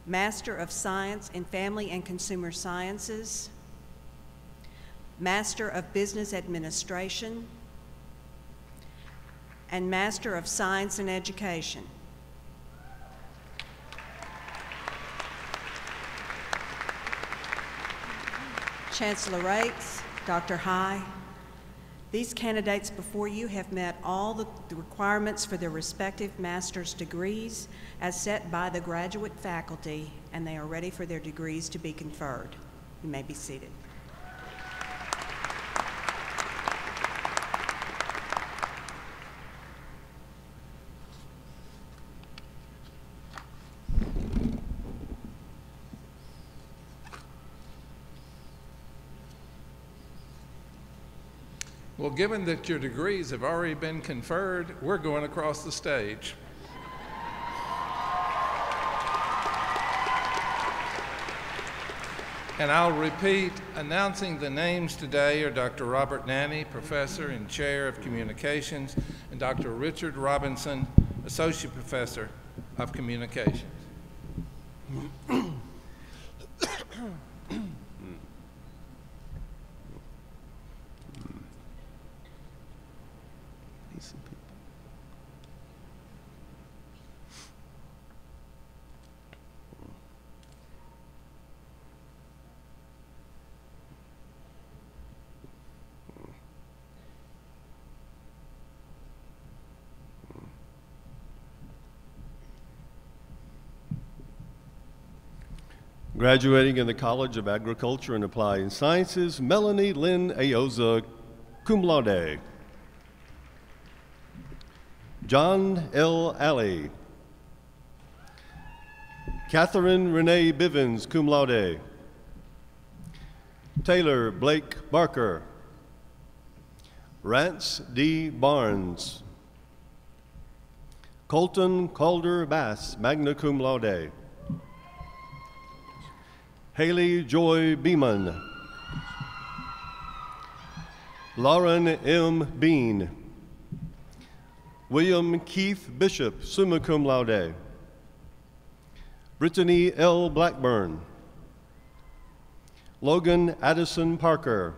Master of Science in Family and Consumer Sciences, Master of Business Administration, and Master of Science in Education. Chancellor Rakes, Dr. High, these candidates before you have met all the requirements for their respective master's degrees as set by the graduate faculty, and they are ready for their degrees to be conferred. You may be seated. Well, given that your degrees have already been conferred, we're going across the stage. And I'll repeat, announcing the names today are Dr. Robert Nanny, Professor and Chair of Communications, and Dr. Richard Robinson, Associate Professor of Communications. Graduating in the College of Agriculture and Applied Sciences, Melanie Lynn Ayoza, cum laude. John L. Alley. Catherine Renee Bivens, cum laude. Taylor Blake Barker. Rance D. Barnes. Colton Calder Bass, magna cum laude. Haley Joy Beeman. Lauren M. Bean. William Keith Bishop, summa cum laude. Brittany L. Blackburn. Logan Addison Parker.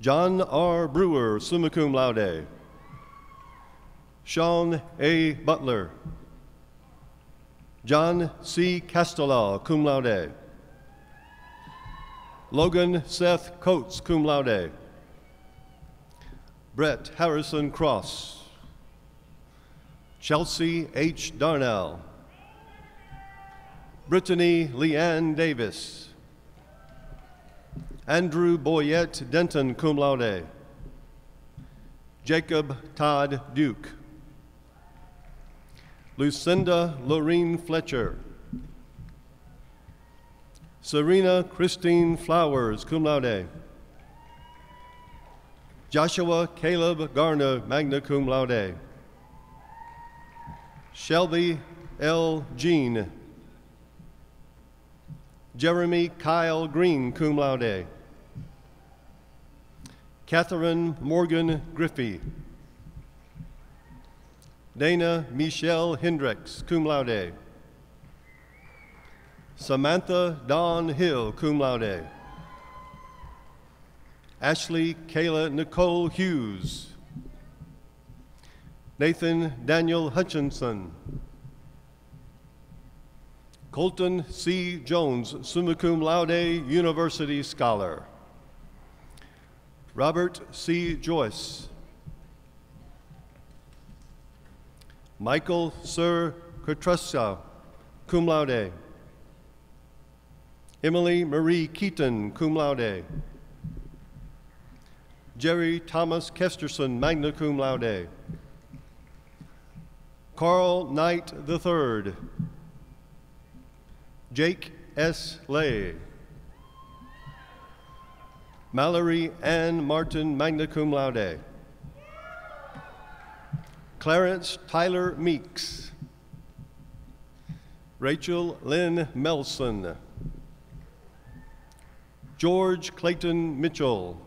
John R. Brewer, summa cum laude. Sean A. Butler. John C. Castellaw, cum laude. Logan Seth Coates, cum laude. Brett Harrison Cross. Chelsea H. Darnell. Brittany Leanne Davis. Andrew Boyette Denton, cum laude. Jacob Todd Duke. Lucinda Lorene Fletcher. Serena Christine Flowers, cum laude. Joshua Caleb Garner, magna cum laude. Shelby L. Jean. Jeremy Kyle Green, cum laude. Catherine Morgan Griffey. Dana Michelle Hendricks, cum laude. Samantha Dawn Hill, cum laude. Ashley Kayla Nicole Hughes. Nathan Daniel Hutchinson. Colton C. Jones, summa cum laude, University Scholar. Robert C. Joyce. Michael Sir Kotrusa, cum laude. Emily Marie Keaton, cum laude. Jerry Thomas Kesterson, magna cum laude. Carl Knight III. Jake S. Lay. Mallory Ann Martin, magna cum laude. Clarence Tyler Meeks. Rachel Lynn Melson. George Clayton Mitchell.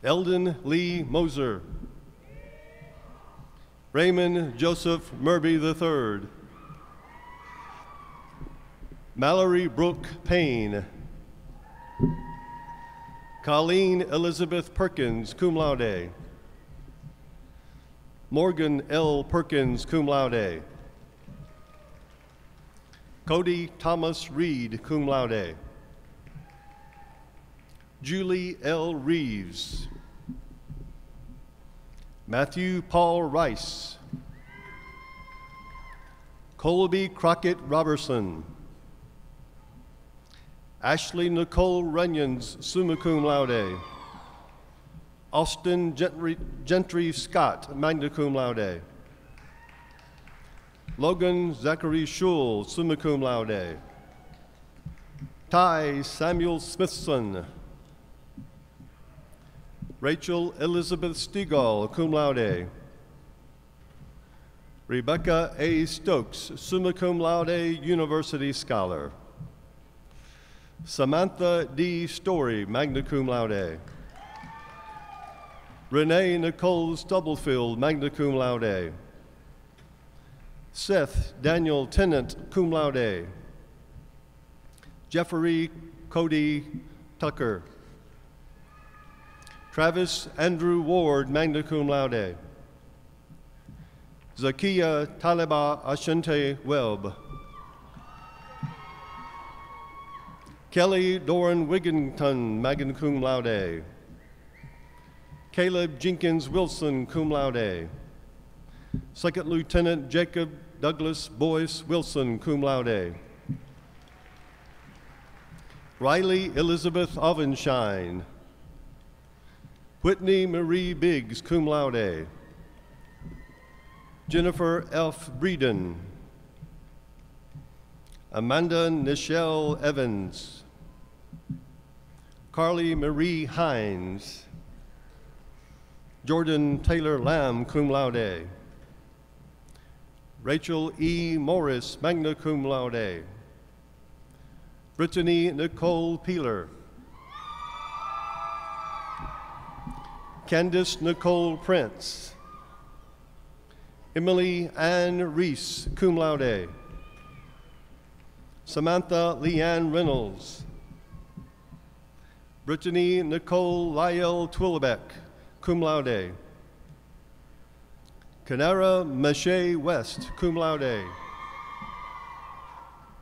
Eldon Lee Moser. Raymond Joseph Murby III. Mallory Brooke Payne. Colleen Elizabeth Perkins, cum laude. Morgan L. Perkins, cum laude. Cody Thomas Reed, cum laude. Julie L. Reeves. Matthew Paul Rice. Colby Crockett Robertson. Ashley Nicole Runyons, summa cum laude. Austin Gentry Scott, magna cum laude. Logan Zachary Schul, summa cum laude. Ty Samuel Smithson. Rachel Elizabeth Stegall, cum laude. Rebecca A. Stokes, summa cum laude, University Scholar. Samantha D. Story, magna cum laude. Renee Nicole Stubblefield, magna cum laude. Seth Daniel Tennant, cum laude. Jeffrey Cody Tucker. Travis Andrew Ward, magna cum laude. Zakiya Taliba Ashante Webb. Kelly Doran Wigginton, magna cum laude. Caleb Jenkins Wilson, cum laude. Second Lieutenant Jacob Douglas Boyce Wilson, cum laude. Riley Elizabeth Ovenshine. Whitney Marie Biggs, cum laude. Jennifer F. Breeden. Amanda Nichelle Evans. Carly Marie Hines. Jordan Taylor Lamb, cum laude. Rachel E. Morris, magna cum laude. Brittany Nicole Peeler. Candice Nicole Prince. Emily Ann Reese, cum laude. Samantha Leanne Reynolds. Brittany Nicole Lyell Twillebeck, cum laude. Canara Mache West, cum laude.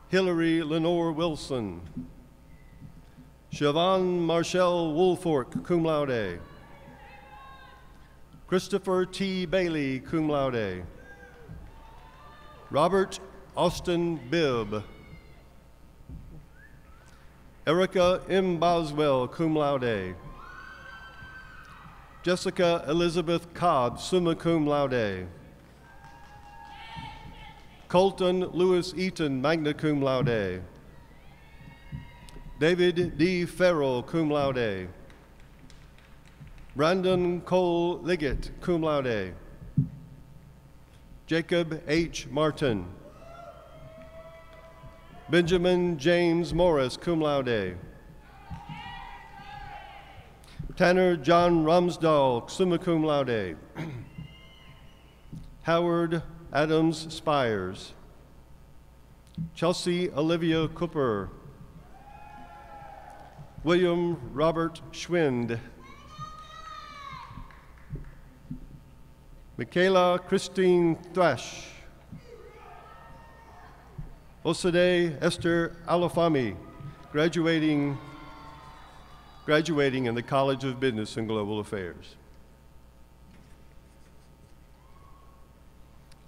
Hillary Lenore Wilson. Siobhan Marshall Woolfork, cum laude. Christopher T. Bailey, cum laude. Robert Austin Bibb. Erica M. Boswell, cum laude. Jessica Elizabeth Cobb, summa cum laude. Colton Lewis Eaton, magna cum laude. David D. Farrell, cum laude. Brandon Cole Liggett, cum laude. Jacob H. Martin. Benjamin James Morris, cum laude. Tanner John Rumsdahl, summa cum laude. Howard Adams Spires. Chelsea Olivia Cooper. William Robert Schwind. Michaela Christine Thrash. Osade Esther Alafami, graduating in the College of Business and Global Affairs.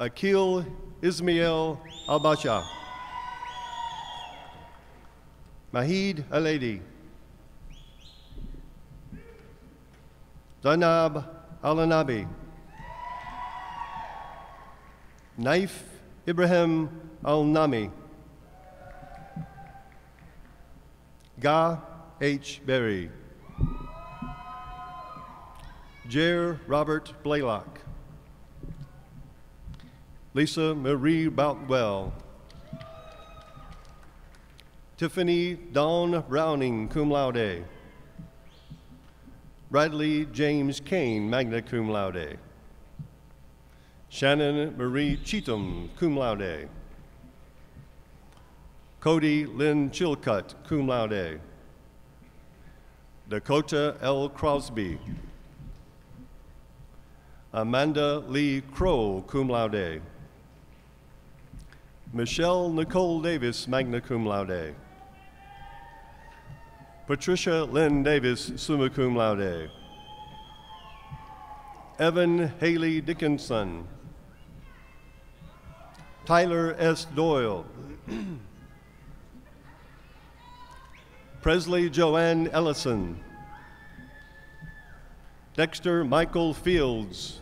Akil Ismail Al-Basha. Mahid Aledi. Zainab Al-Anabi. Naif Ibrahim Al-Nami. Ga H. Berry. Jer Robert Blaylock. Lisa Marie Boutwell. Tiffany Dawn Browning, cum laude. Bradley James Kane, magna cum laude. Shannon Marie Cheatham, cum laude. Cody Lynn Chilcutt, cum laude. Dakota L. Crosby. Amanda Lee Crow, cum laude. Michelle Nicole Davis, magna cum laude. Patricia Lynn Davis, summa cum laude. Evan Haley Dickinson. Tyler S. Doyle. Presley Joanne Ellison. Dexter Michael Fields.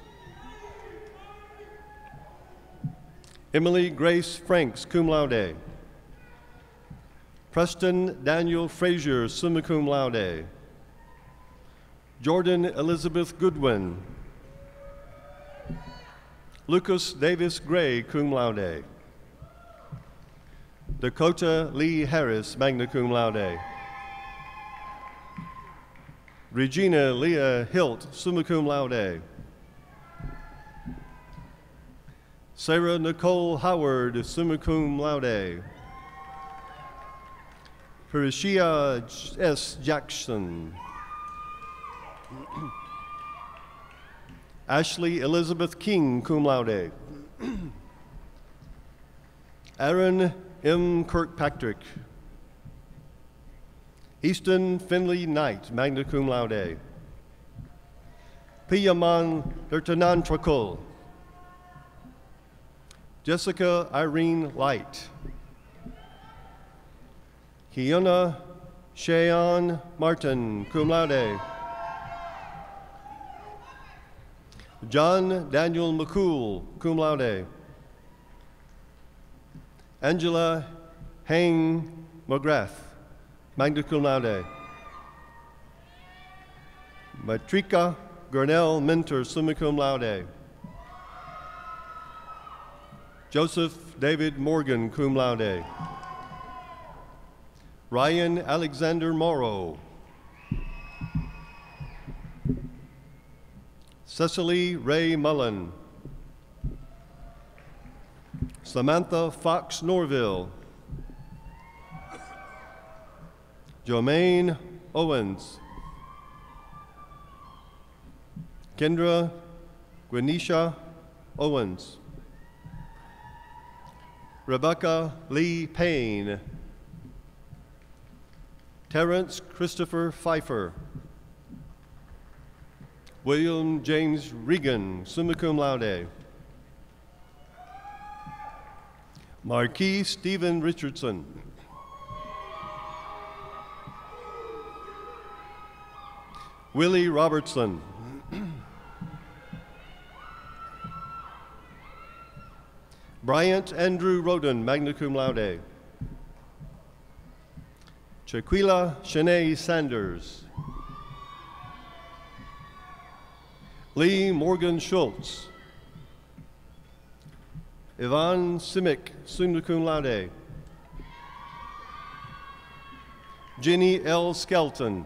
Emily Grace Franks, cum laude. Preston Daniel Frazier, summa cum laude. Jordan Elizabeth Goodwin. Lucas Davis Gray, cum laude. Dakota Lee Harris, magna cum laude. Regina Leah Hilt, summa cum laude. Sarah Nicole Howard, summa cum laude. Parishia S. Jackson. Ashley Elizabeth King, cum laude. Aaron M. Kirkpatrick. Easton Finley Knight, magna cum laude. Piyaman Lertanantrakul. Jessica Irene Light. Kiona Shayon Martin, cum laude. John Daniel McCool, cum laude. Angela Hang McGrath, magna cum laude. Matrika Gurnell Minter, summa cum laude. Joseph David Morgan, cum laude. Ryan Alexander Morrow. Cecily Ray Mullen. Samantha Fox Norville. Jomaine Owens. Kendra Gwenisha Owens. Rebecca Lee Payne. Terrence Christopher Pfeiffer. William James Regan, summa cum laude. Marquis Stephen Richardson. Willie Robertson. Bryant Andrew Roden, magna cum laude. Shaquila Shanae Sanders. Lee Morgan Schultz. Yvonne Simic, summa cum laude. Jenny L. Skelton.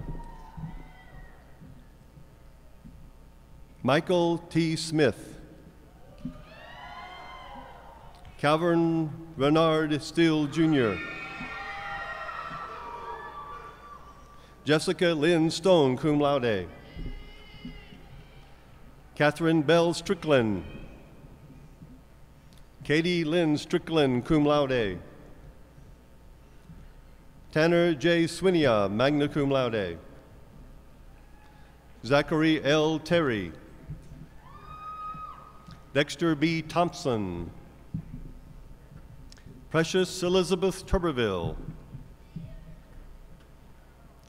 Michael T. Smith. Calvin Renard Steele, Jr. Jessica Lynn Stone, cum laude. Catherine Bell Strickland. Katie Lynn Strickland, cum laude. Tanner J. Swinia, magna cum laude. Zachary L. Terry. Dexter B. Thompson. Precious Elizabeth Tuberville.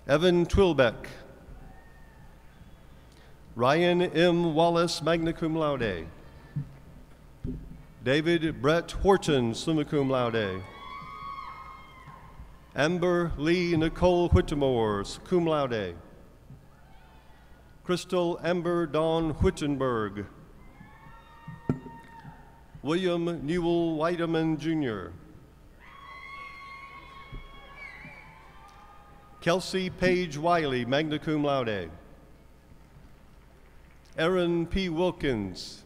Evan Twilbeck. Ryan M. Wallace, magna cum laude. David Brett Horton, summa cum laude. Amber Lee Nicole Whittemore, cum laude. Crystal Amber Dawn Whittenberg. William Newell Weideman, Jr. Kelsey Page Wiley, magna cum laude. Aaron P. Wilkins.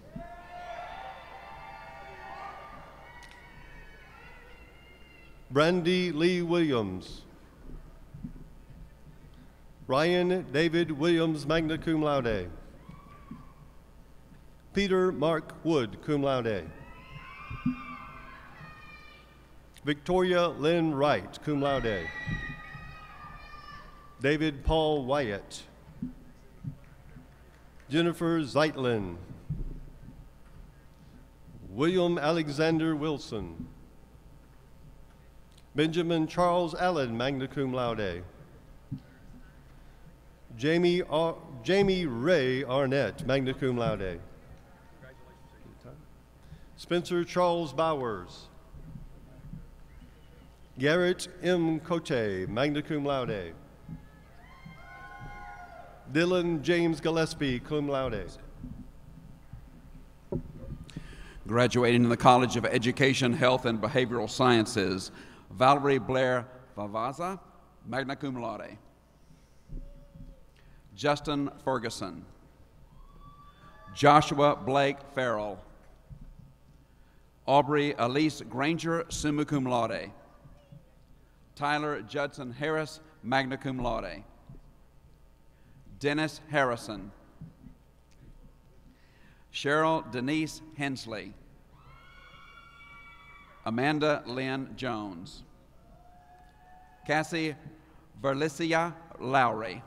Brandy Lee Williams. Ryan David Williams, magna cum laude. Peter Mark Wood, cum laude. Victoria Lynn Wright, cum laude. David Paul Wyatt. Jennifer Zeitlin. William Alexander Wilson. Benjamin Charles Allen, magna cum laude. Jamie Ray Arnett, magna cum laude. Spencer Charles Bowers. Garrett M. Cote, magna cum laude. Dylan James Gillespie, cum laude. Graduating in the College of Education, Health, and Behavioral Sciences, Valerie Blair Vavaza, magna cum laude. Justin Ferguson. Joshua Blake Farrell. Aubrey Elise Granger, summa cum laude. Tyler Judson Harris, magna cum laude. Dennis Harrison. Cheryl Denise Hensley. Amanda Lynn Jones. Cassie Verlicia Lowry.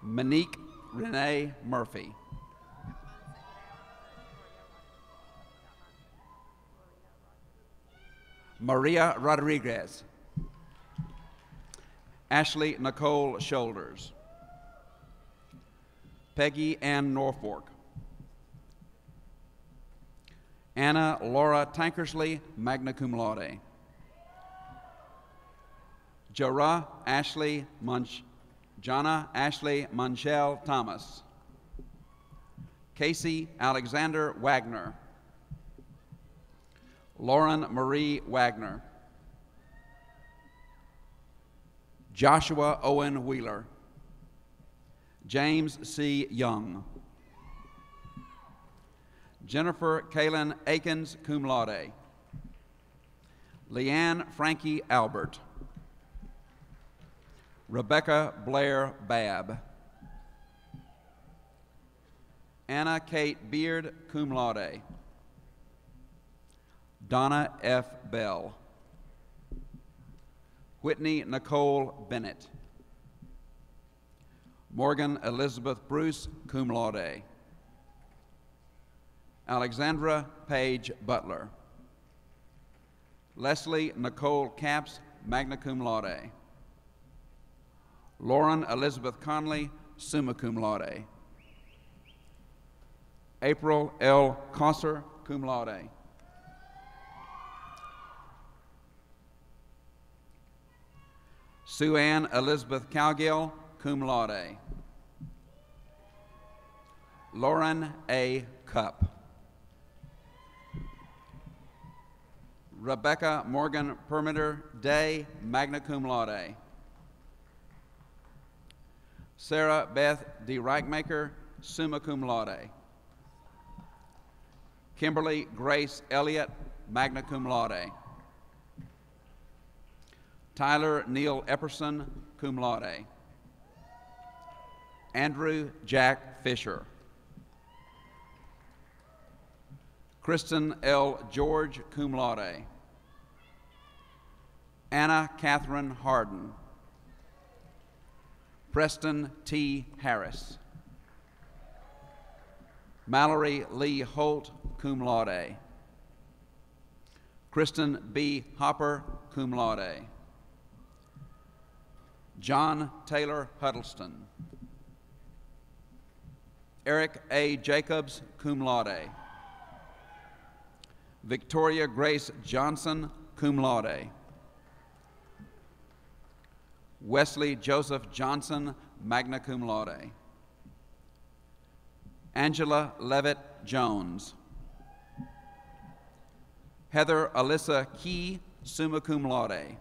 Monique Renee Murphy. Maria Rodriguez. Ashley Nicole Shoulders. Peggy Ann Norfolk. Anna Laura Tankersley, magna cum laude. Jana Ashley Munchell Thomas. Casey Alexander Wagner. Lauren Marie Wagner. Joshua Owen Wheeler. James C. Young. Jennifer Kaylin Akins, cum laude. Leanne Frankie Albert. Rebecca Blair Babb. Anna Kate Beard, cum laude. Donna F. Bell. Whitney Nicole Bennett. Morgan Elizabeth Bruce, cum laude. Alexandra Page Butler. Leslie Nicole Capps, magna cum laude. Lauren Elizabeth Conley, summa cum laude. April L. Kosser, cum laude. Sue Ann Elizabeth Cowgill, cum laude. Lauren A. Cupp. Rebecca Morgan Permitter Day, magna cum laude. Sarah Beth D. Reichmaker, summa cum laude. Kimberly Grace Elliott, magna cum laude. Tyler Neil Epperson, cum laude. Andrew Jack Fisher. Kristen L. George, cum laude. Anna Catherine Harden. Preston T. Harris. Mallory Lee Holt, cum laude. Kristen B. Hopper, cum laude. John Taylor Huddleston. Eric A. Jacobs, cum laude. Victoria Grace Johnson, cum laude. Wesley Joseph Johnson, magna cum laude. Angela Levitt Jones. Heather Alyssa Key, summa cum laude.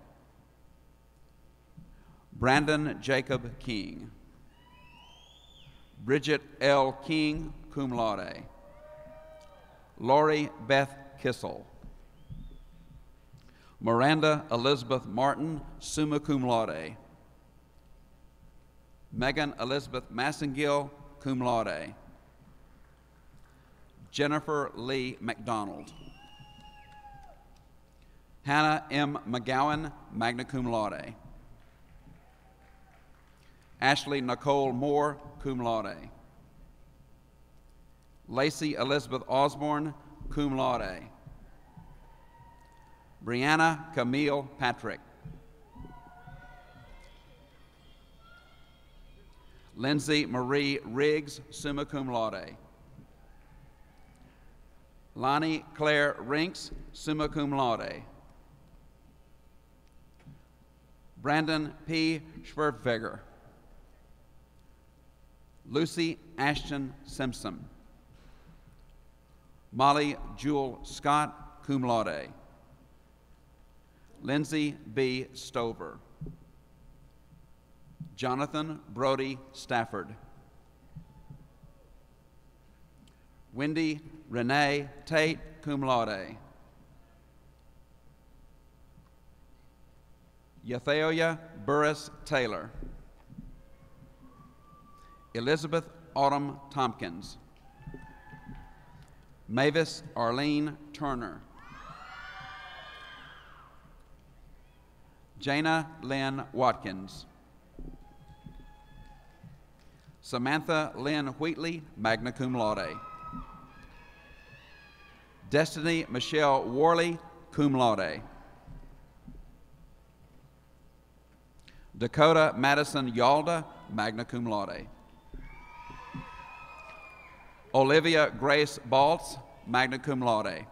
Brandon Jacob King. Bridget L. King, cum laude. Lori Beth Kissel. Miranda Elizabeth Martin, summa cum laude. Megan Elizabeth Massengill, cum laude. Jennifer Lee McDonald. Hannah M. McGowan, magna cum laude. Ashley Nicole Moore, cum laude. Lacey Elizabeth Osborne, cum laude. Brianna Camille Patrick. Lindsay Marie Riggs, summa cum laude. Lonnie Claire Rinks, summa cum laude. Brandon P. Schwertfeger. Lucy Ashton Simpson. Molly Jewel Scott, cum laude. Lindsay B. Stover. Jonathan Brody Stafford. Wendy Renee Tate, cum laude. Yatheoya Burris Taylor. Elizabeth Autumn Tompkins. Mavis Arlene Turner. Jana Lynn Watkins. Samantha Lynn Wheatley, magna cum laude. Destiny Michelle Worley, cum laude. Dakota Madison Yalda, magna cum laude. Olivia Grace Baltz, magna cum laude.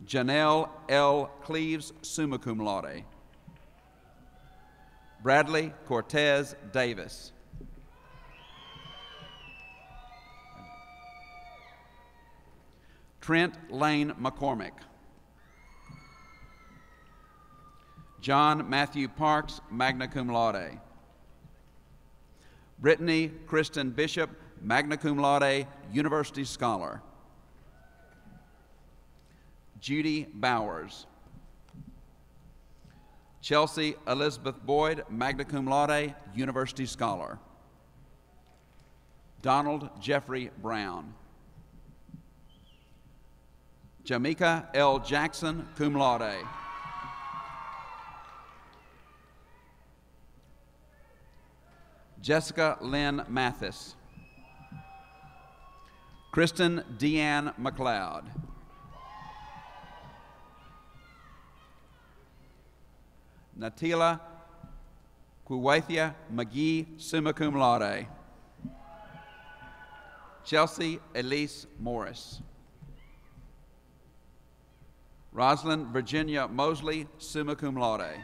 Janelle L. Cleaves, summa cum laude. Bradley Cortez Davis. Trent Lane McCormick. John Matthew Parks, magna cum laude. Brittany Kristen Bishop, magna cum laude, university scholar. Judy Bowers. Chelsea Elizabeth Boyd, magna cum laude, university scholar. Donald Jeffrey Brown. Jamaica L. Jackson, cum laude. Jessica Lynn Mathis. Kristen Deanne McLeod. Natila Kuwaithia McGee, summa cum laude. Chelsea Elise Morris. Rosalind Virginia Mosley, summa cum laude.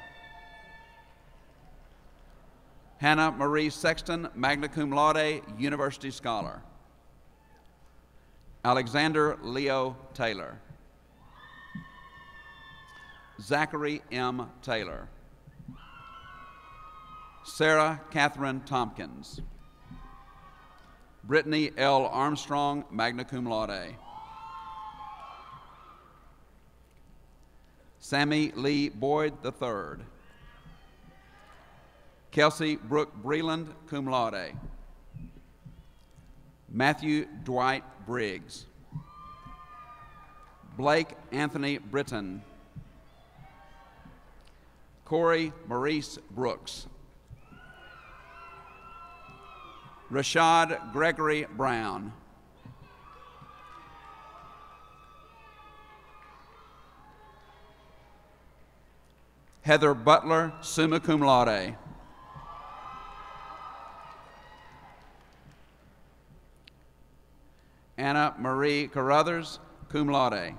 Hannah Marie Sexton, magna cum laude, university scholar. Alexander Leo Taylor. Zachary M. Taylor. Sarah Catherine Tompkins. Brittany L. Armstrong, magna cum laude. Sammy Lee Boyd III. Kelsey Brooke Breland, cum laude. Matthew Dwight Briggs. Blake Anthony Britton. Corey Maurice Brooks. Rashad Gregory Brown. Heather Butler, summa cum laude. Anna Marie Carruthers, cum laude.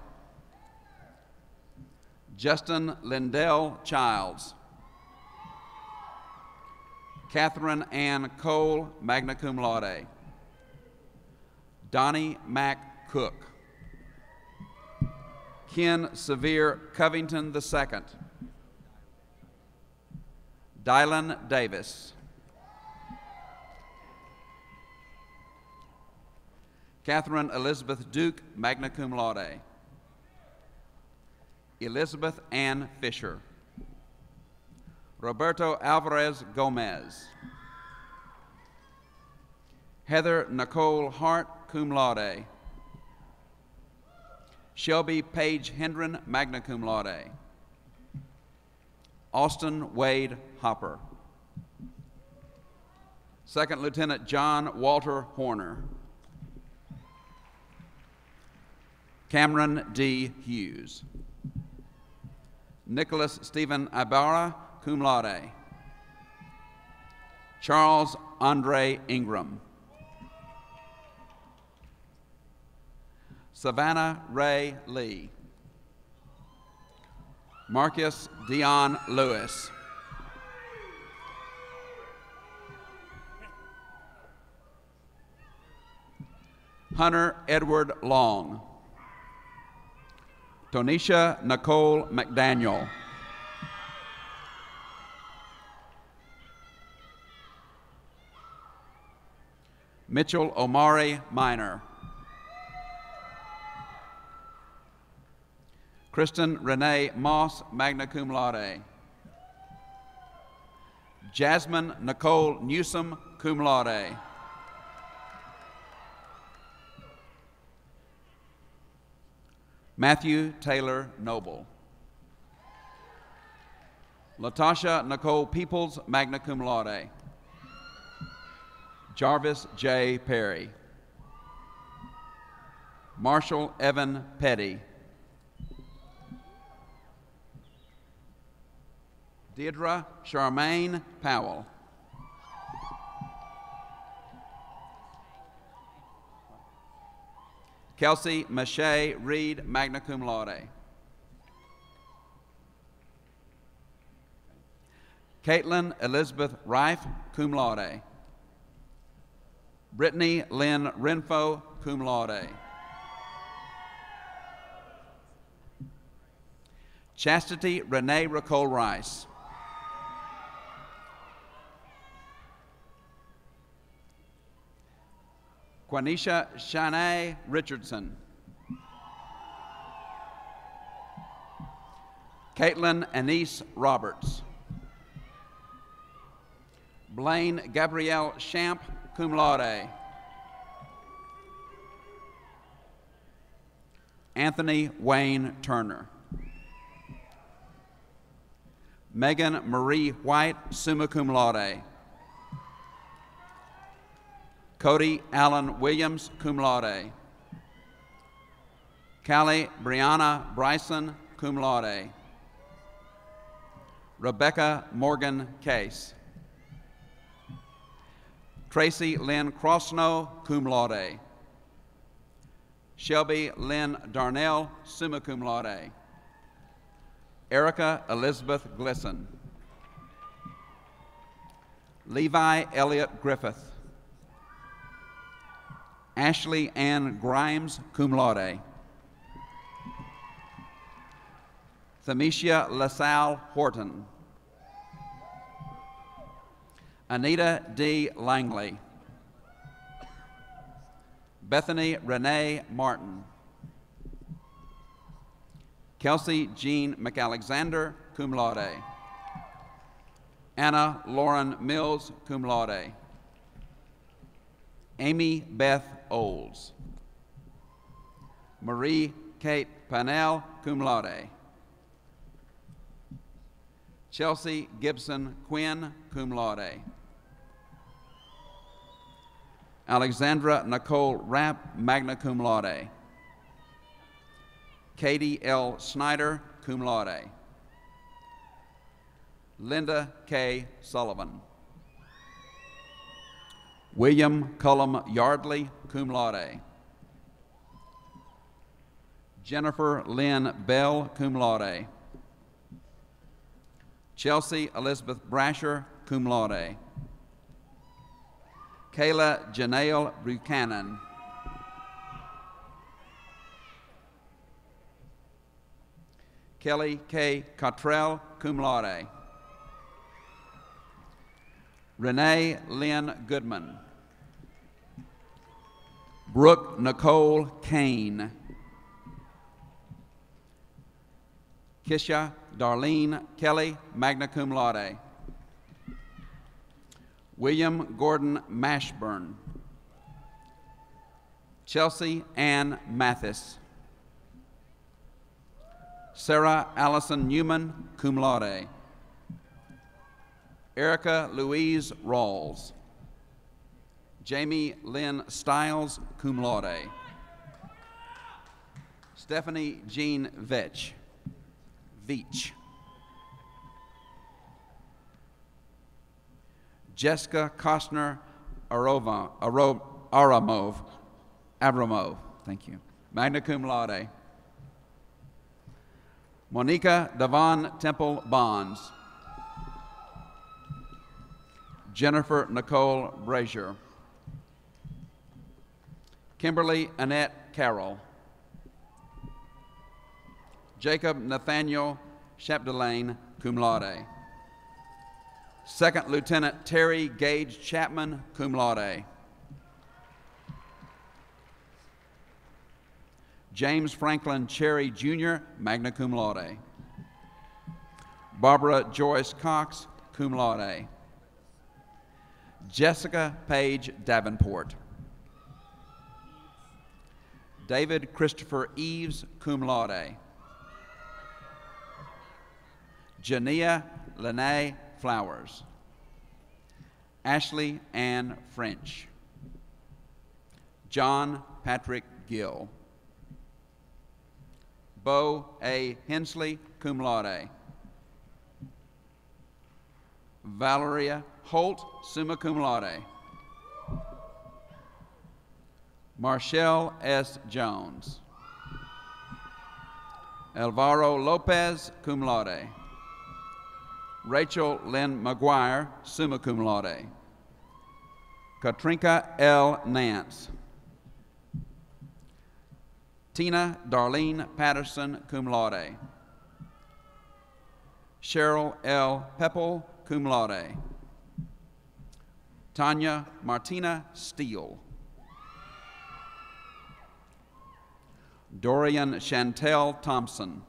Justin Lindell Childs. Catherine Ann Cole, magna cum laude. Donnie Mack Cook. Ken Sevier Covington II. Dylan Davis. Catherine Elizabeth Duke, magna cum laude. Elizabeth Ann Fisher. Roberto Alvarez Gomez. Heather Nicole Hart, cum laude. Shelby Page Hendren, magna cum laude. Austin Wade Hopper. Second Lieutenant John Walter Horner. Cameron D. Hughes. Nicholas Stephen Ibarra, cum laude. Charles Andre Ingram. Savannah Ray Lee. Marcus Dion Lewis. Hunter Edward Long. Tonisha Nicole McDaniel. Mitchell Omari Minor. Kristen Renee Moss, magna cum laude. Jasmine Nicole Newsom, cum laude. Matthew Taylor Noble. Latasha Nicole Peoples, magna cum laude. Jarvis J. Perry. Marshall Evan Petty. Deidre Charmaine Powell. Kelsey Mache Reed, magna cum laude. Caitlin Elizabeth Rife, cum laude. Brittany Lynn Renfo, cum laude. Chastity Renee Ricole Rice. Quanisha Shanae Richardson. Caitlin Anise Roberts. Blaine Gabrielle Champ, cum laude. Anthony Wayne Turner. Megan Marie White, summa cum laude. Cody Allen Williams, cum laude. Callie Brianna Bryson, cum laude. Rebecca Morgan Case. Tracy Lynn Crossnow, cum laude. Shelby Lynn Darnell, summa cum laude. Erica Elizabeth Glisson. Levi Elliott Griffith. Ashley Ann Grimes, cum laude. Thamicia LaSalle Horton. Anita D. Langley. Bethany Renee Martin. Kelsey Jean McAlexander, cum laude. Anna Lauren Mills, cum laude. Amy Beth Oles. Marie Kate Panell, cum laude. Chelsea Gibson Quinn, cum laude. Alexandra Nicole Rapp, magna cum laude. Katie L. Snyder, cum laude. Linda K. Sullivan. William Cullum Yardley, cum laude. Jennifer Lynn Bell, cum laude. Chelsea Elizabeth Brasher, cum laude. Kayla Janelle Buchanan. Kelly K. Cottrell, cum laude. Renee Lynn Goodman. Brooke Nicole Kane. Kisha Darlene Kelly, magna cum laude. William Gordon Mashburn. Chelsea Ann Mathis. Sarah Allison Newman, cum laude. Erica Louise Rawls. Jamie Lynn Stiles, cum laude. Stephanie Jean Veach. Jessica Kostner Abramov, thank you, magna cum laude. Monica Devon Temple Bonds. Jennifer Nicole Brazier. Kimberly Annette Carroll. Jacob Nathaniel Chapdelaine, cum laude. Second Lieutenant Terry Gage Chapman, cum laude. James Franklin Cherry Jr., magna cum laude. Barbara Joyce Cox, cum laude. Jessica Page Davenport. David Christopher Eves, cum laude. Jania Lene Flowers. Ashley Ann French. John Patrick Gill. Bo A. Hensley, cum laude. Valeria Holt, summa cum laude. Marshall S. Jones. Alvaro Lopez, cum laude. Rachel Lynn McGuire, summa cum laude. Katrinka L. Nance. Tina Darlene Patterson, cum laude. Cheryl L. Pepple, cum laude. Tanya Martina Steele. Dorian Chantel Thompson.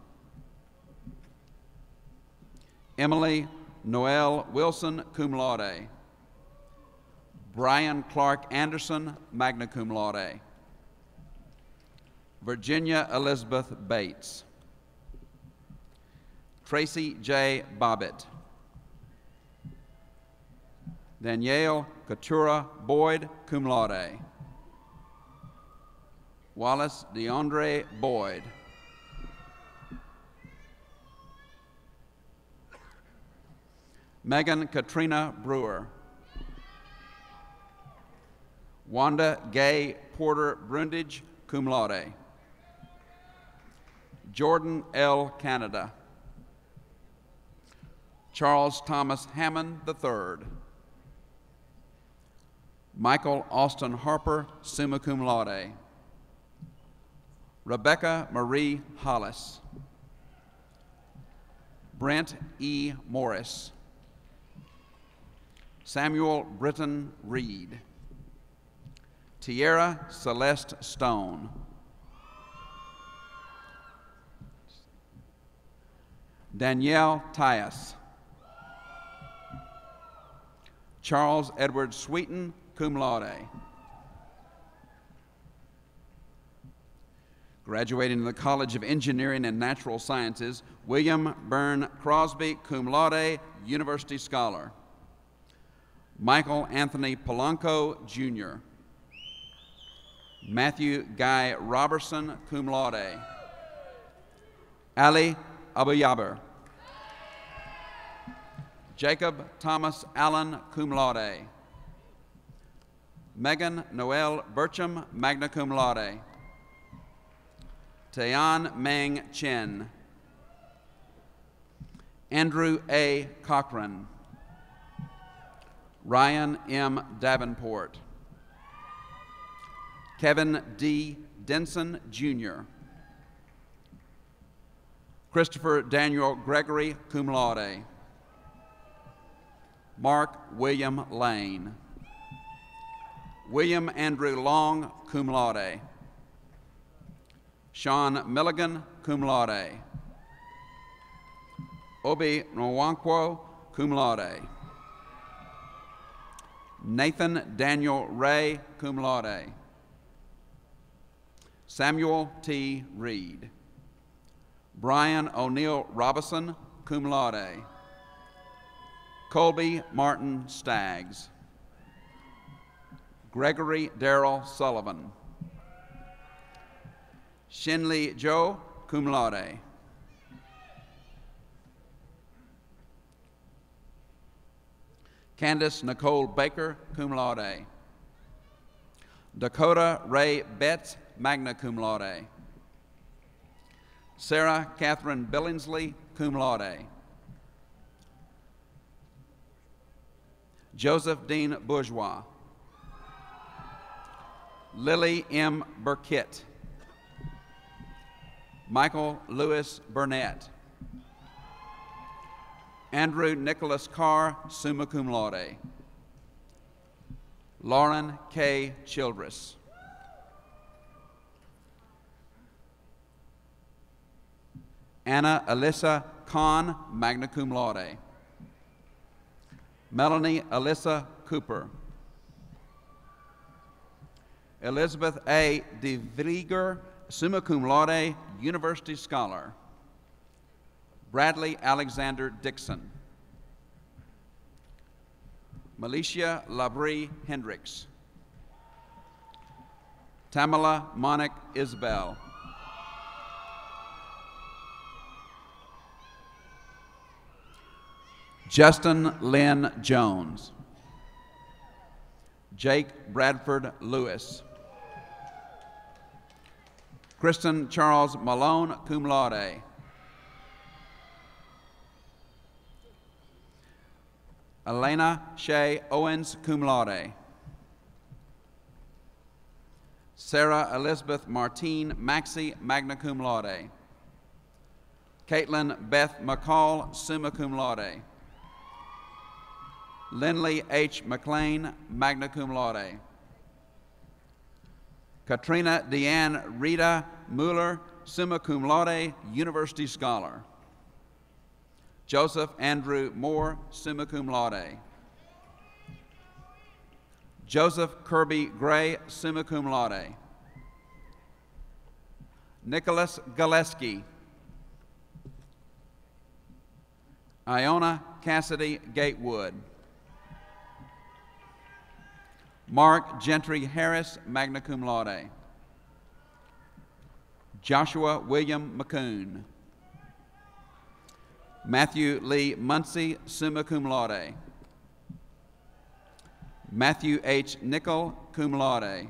Emily Noel Wilson, cum laude. Brian Clark Anderson, magna cum laude. Virginia Elizabeth Bates. Tracy J. Bobbitt. Danielle Katura Boyd, cum laude. Wallace DeAndre Boyd. Megan Katrina Brewer. Wanda Gay Porter Brundage, cum laude. Jordan L. Canada. Charles Thomas Hammond III. Michael Austin Harper, summa cum laude. Rebecca Marie Hollis. Brent E. Morris. Samuel Britton Reed. Tierra Celeste Stone. Danielle Tyus. Charles Edward Sweeten, cum laude. Graduating in the College of Engineering and Natural Sciences, William Byrne Crosby, cum laude, University Scholar. Michael Anthony Polanco, Jr. Matthew Guy Robertson, cum laude. Ali Abuyaber. Jacob Thomas Allen, cum laude. Megan Noel Burcham, magna cum laude. Tayan Meng Chen. Andrew A. Cochran. Ryan M. Davenport. Kevin D. Denson, Jr. Christopher Daniel Gregory, cum laude. Mark William Lane. William Andrew Long, cum laude. Sean Milligan, cum laude. Obi Nwankwo, cum laude. Nathan Daniel Ray, cum laude. Samuel T. Reed. Brian O'Neill Robinson, cum laude. Colby Martin Staggs. Gregory Darrell Sullivan. Shinley Joe, cum laude. Candace Nicole Baker, cum laude. Dakota Ray Betts, magna cum laude. Sarah Catherine Billingsley, cum laude. Joseph Dean Bourgeois. Lily M. Burkitt. Michael Lewis Burnett. Andrew Nicholas Carr, summa cum laude. Lauren K. Childress. Anna Alyssa Kahn, magna cum laude. Melanie Alyssa Cooper. Elizabeth A. DeVrieger, summa cum laude, University Scholar. Bradley Alexander Dixon. Milicia Labrie Hendricks. Tamala Monick Isbell. Justin Lynn Jones. Jake Bradford Lewis. Kristen Charles Malone, cum laude. Elena Shea Owens, cum laude. Sarah Elizabeth Martine Maxey, magna cum laude. Caitlin Beth McCall, summa cum laude. Lindley H. McLean, magna cum laude. Katrina Deanne Rita Mueller, summa cum laude, university scholar. Joseph Andrew Moore, summa cum laude. Joseph Kirby Gray, summa cum laude. Nicholas Galeski. Iona Cassidy Gatewood. Mark Gentry Harris, magna cum laude. Joshua William McCoon. Matthew Lee Muncie, summa cum laude. Matthew H. Nickel, cum laude.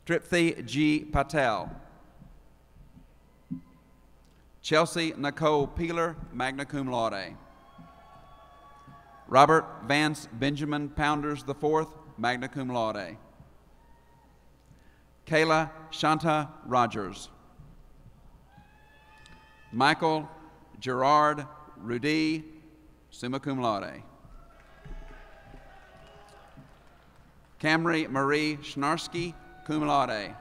Tripthi G. Patel. Chelsea Nicole Peeler, magna cum laude. Robert Vance Benjamin Pounders IV, magna cum laude. Kayla Shanta Rogers. Michael Gerard Rudy, summa cum laude. Camry Marie Schnarski, cum laude.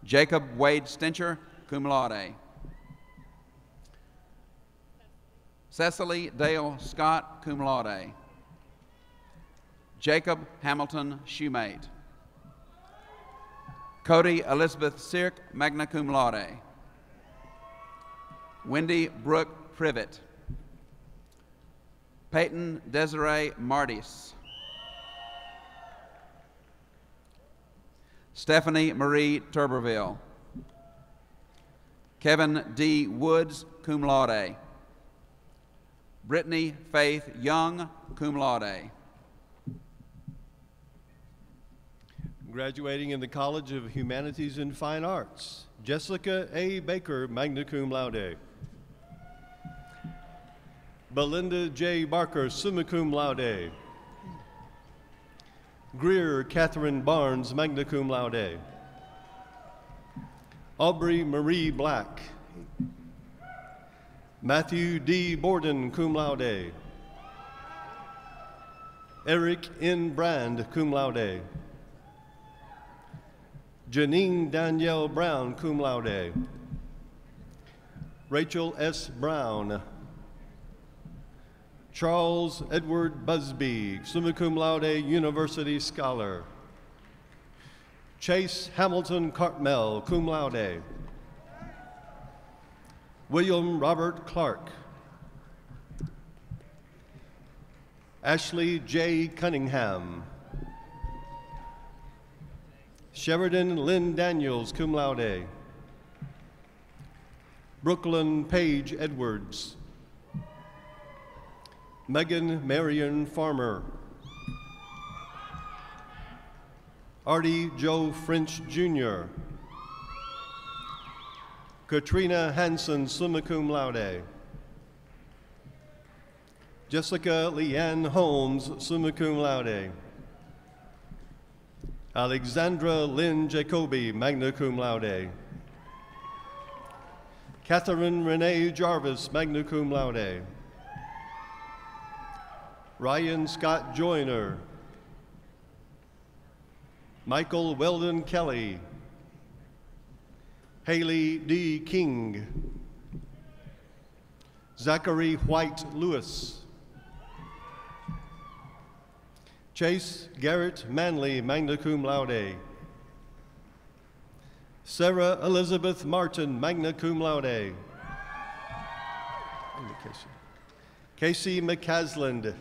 Jacob Wade Stincher, cum laude. Cecily Dale Scott, cum laude. Jacob Hamilton Shoemate. Cody Elizabeth Sirk, magna cum laude. Wendy Brooke Privet. Peyton Desiree Martis. Stephanie Marie Turberville. Kevin D. Woods, cum laude. Brittany Faith Young, cum laude. Graduating in the College of Humanities and Fine Arts, Jessica A. Baker, magna cum laude. Belinda J. Barker, summa cum laude. Greer Catherine Barnes, magna cum laude. Aubrey Marie Black. Matthew D. Borden, cum laude. Eric N. Brand, cum laude. Janine Danielle Brown, cum laude. Rachel S. Brown. Charles Edward Busby, summa cum laude, university scholar. Chase Hamilton Cartmel, cum laude. William Robert Clark. Ashley J. Cunningham. Sheridan Lynn Daniels, cum laude. Brooklyn Page Edwards. Megan Marion Farmer. Artie Joe French Jr. Katrina Hanson, summa cum laude. Jessica Leanne Holmes, summa cum laude. Alexandra Lynn Jacoby, magna cum laude. Catherine Renee Jarvis, magna cum laude. Ryan Scott Joyner. Michael Weldon Kelly. Haley D. King. Zachary White Lewis. Chase Garrett Manley, magna cum laude. Sarah Elizabeth Martin, magna cum laude. Casey McCasland.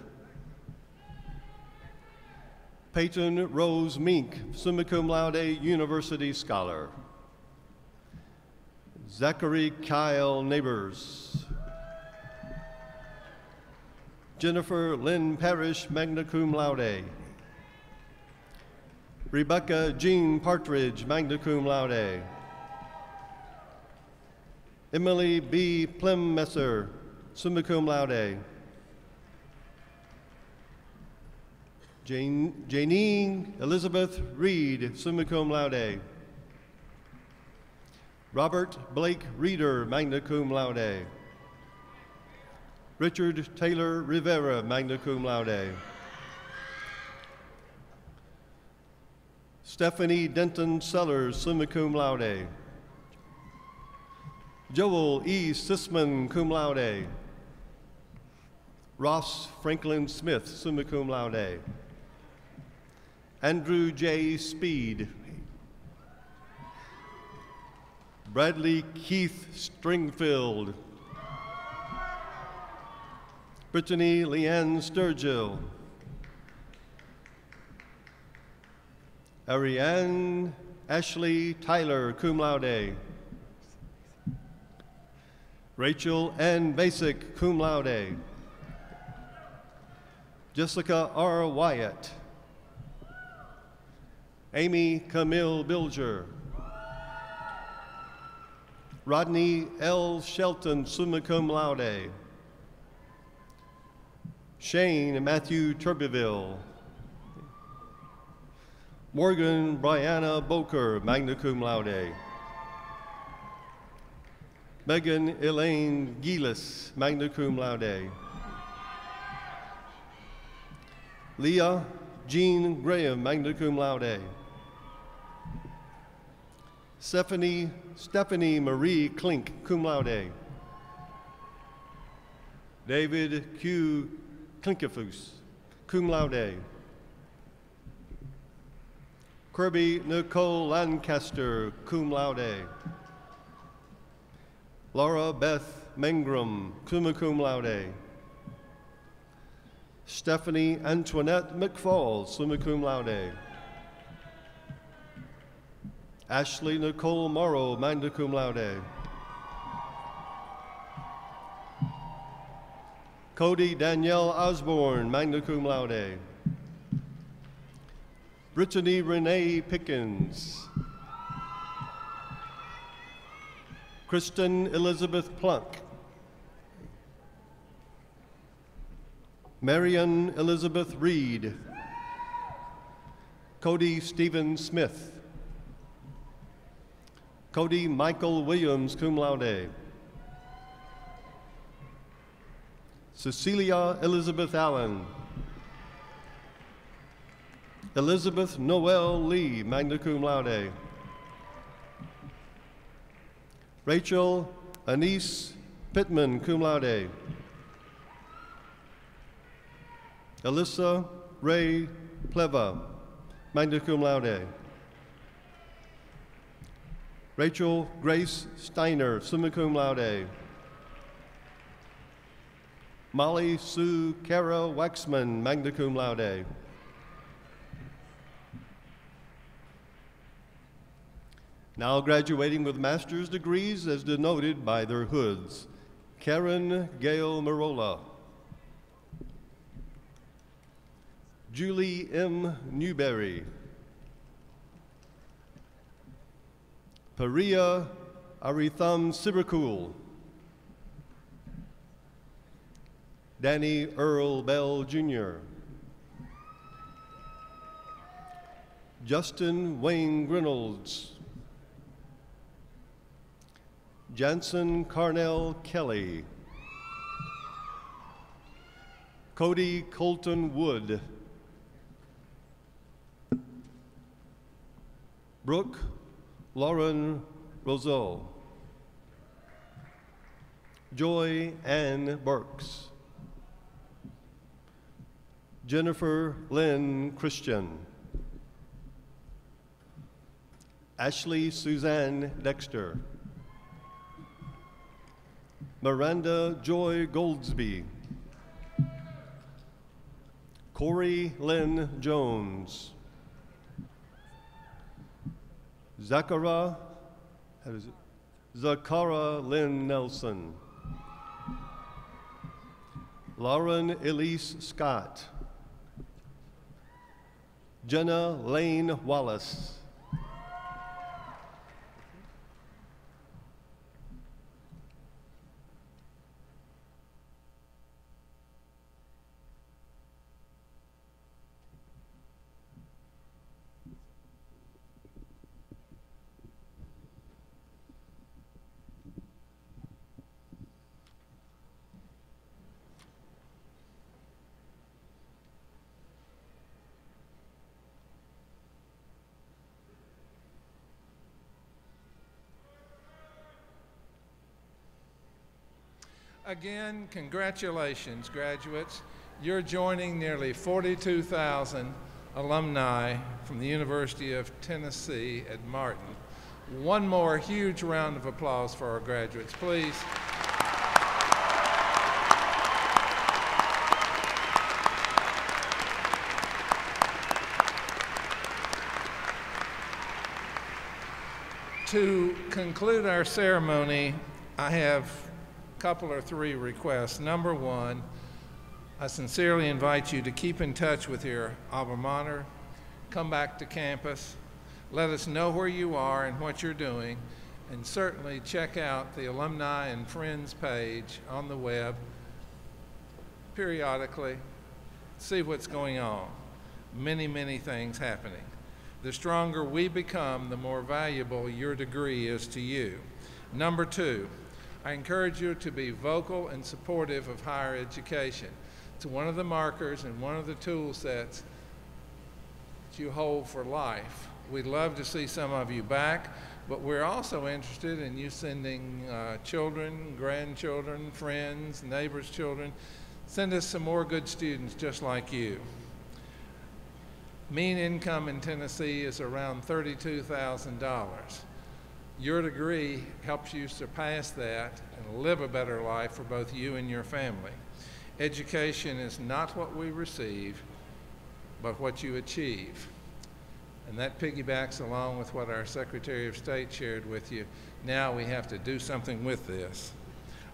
Peyton Rose Mink, summa cum laude, university scholar. Zachary Kyle Neighbors. Jennifer Lynn Parrish, magna cum laude. Rebecca Jean Partridge, magna cum laude. Emily B. Plemmesser, summa cum laude. Janine Elizabeth Reed, summa cum laude. Robert Blake Reeder, magna cum laude. Richard Taylor Rivera, magna cum laude. Stephanie Denton Sellers, summa cum laude. Joel E. Sisman, cum laude. Ross Franklin Smith, summa cum laude. Andrew J. Speed. Bradley Keith Stringfield. Brittany Leanne Sturgill. Ariane Ashley Tyler, cum laude. Rachel Ann Basic, cum laude. Jessica R. Wyatt. Amy Camille Bilger. Rodney L. Shelton, summa cum laude. Shane Matthew Turbeville. Morgan Brianna Boker, magna cum laude. Megan Elaine Gillis, magna cum laude. Leah Jean Graham, magna cum laude. Stephanie Marie Klink, cum laude. David Q. Klinkefus, cum laude. Kirby Nicole Lancaster, cum laude. Laura Beth Mangrum, summa cum laude. Stephanie Antoinette McFall, summa cum laude. Ashley Nicole Morrow, magna cum laude. Cody Danielle Osborne, magna cum laude. Brittany Renee Pickens. Kristen Elizabeth Plunk. Marion Elizabeth Reed. Cody Stephen Smith. Cody Michael Williams, cum laude. Cecilia Elizabeth Allen. Elizabeth Noel Lee, magna cum laude. Rachel Anise Pittman, cum laude. Alyssa Ray Pleva, magna cum laude. Rachel Grace Steiner, summa cum laude. Molly Sue Kara Waxman, magna cum laude. Now graduating with master's degrees as denoted by their hoods. Karen Gail Marola. Julie M. Newberry. Paria Aritham Sibirkul. Danny Earl Bell Jr. Justin Wayne Grinolds. Jansen Carnell Kelly. Cody Colton Wood. Brooke Lauren Roseau. Joy Ann Burks. Jennifer Lynn Christian. Ashley Suzanne Dexter. Miranda Joy Goldsby. Corey Lynn Jones. Zachara, Zakara Lynn Nelson, Lauren Elise Scott, Jenna Lane Wallace, Again, congratulations, graduates. You're joining nearly 42,000 alumni from the University of Tennessee at Martin. One more huge round of applause for our graduates, please. To conclude our ceremony, I have couple or three requests. Number one, I sincerely invite you to keep in touch with your alma mater, come back to campus, let us know where you are and what you're doing, and certainly check out the Alumni and Friends page on the web periodically, see what's going on. Many, many things happening. The stronger we become, the more valuable your degree is to you. Number two, I encourage you to be vocal and supportive of higher education. It's one of the markers and one of the tool sets that you hold for life. We'd love to see some of you back, but we're also interested in you sending children, grandchildren, friends, neighbors' children. Send us some more good students just like you. Mean income in Tennessee is around $32,000. Your degree helps you surpass that and live a better life for both you and your family. Education is not what we receive, but what you achieve. And that piggybacks along with what our Secretary of State shared with you. Now we have to do something with this.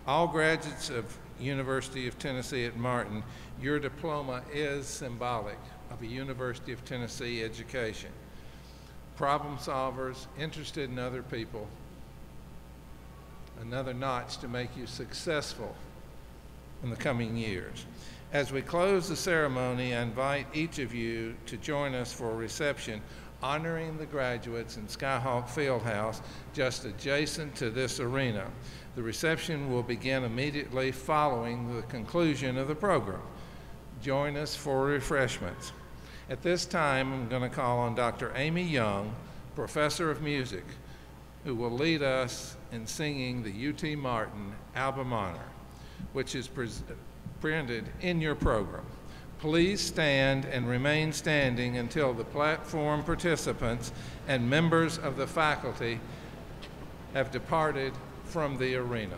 All graduates of University of Tennessee at Martin, your diploma is symbolic of a University of Tennessee education. Problem solvers, interested in other people, another notch to make you successful in the coming years. As we close the ceremony, I invite each of you to join us for a reception honoring the graduates in Skyhawk Fieldhouse just adjacent to this arena. The reception will begin immediately following the conclusion of the program. Join us for refreshments. At this time, I'm going to call on Dr. Amy Young, Professor of Music, who will lead us in singing the UT Martin Alma Mater, which is printed in your program. Please stand and remain standing until the platform participants and members of the faculty have departed from the arena.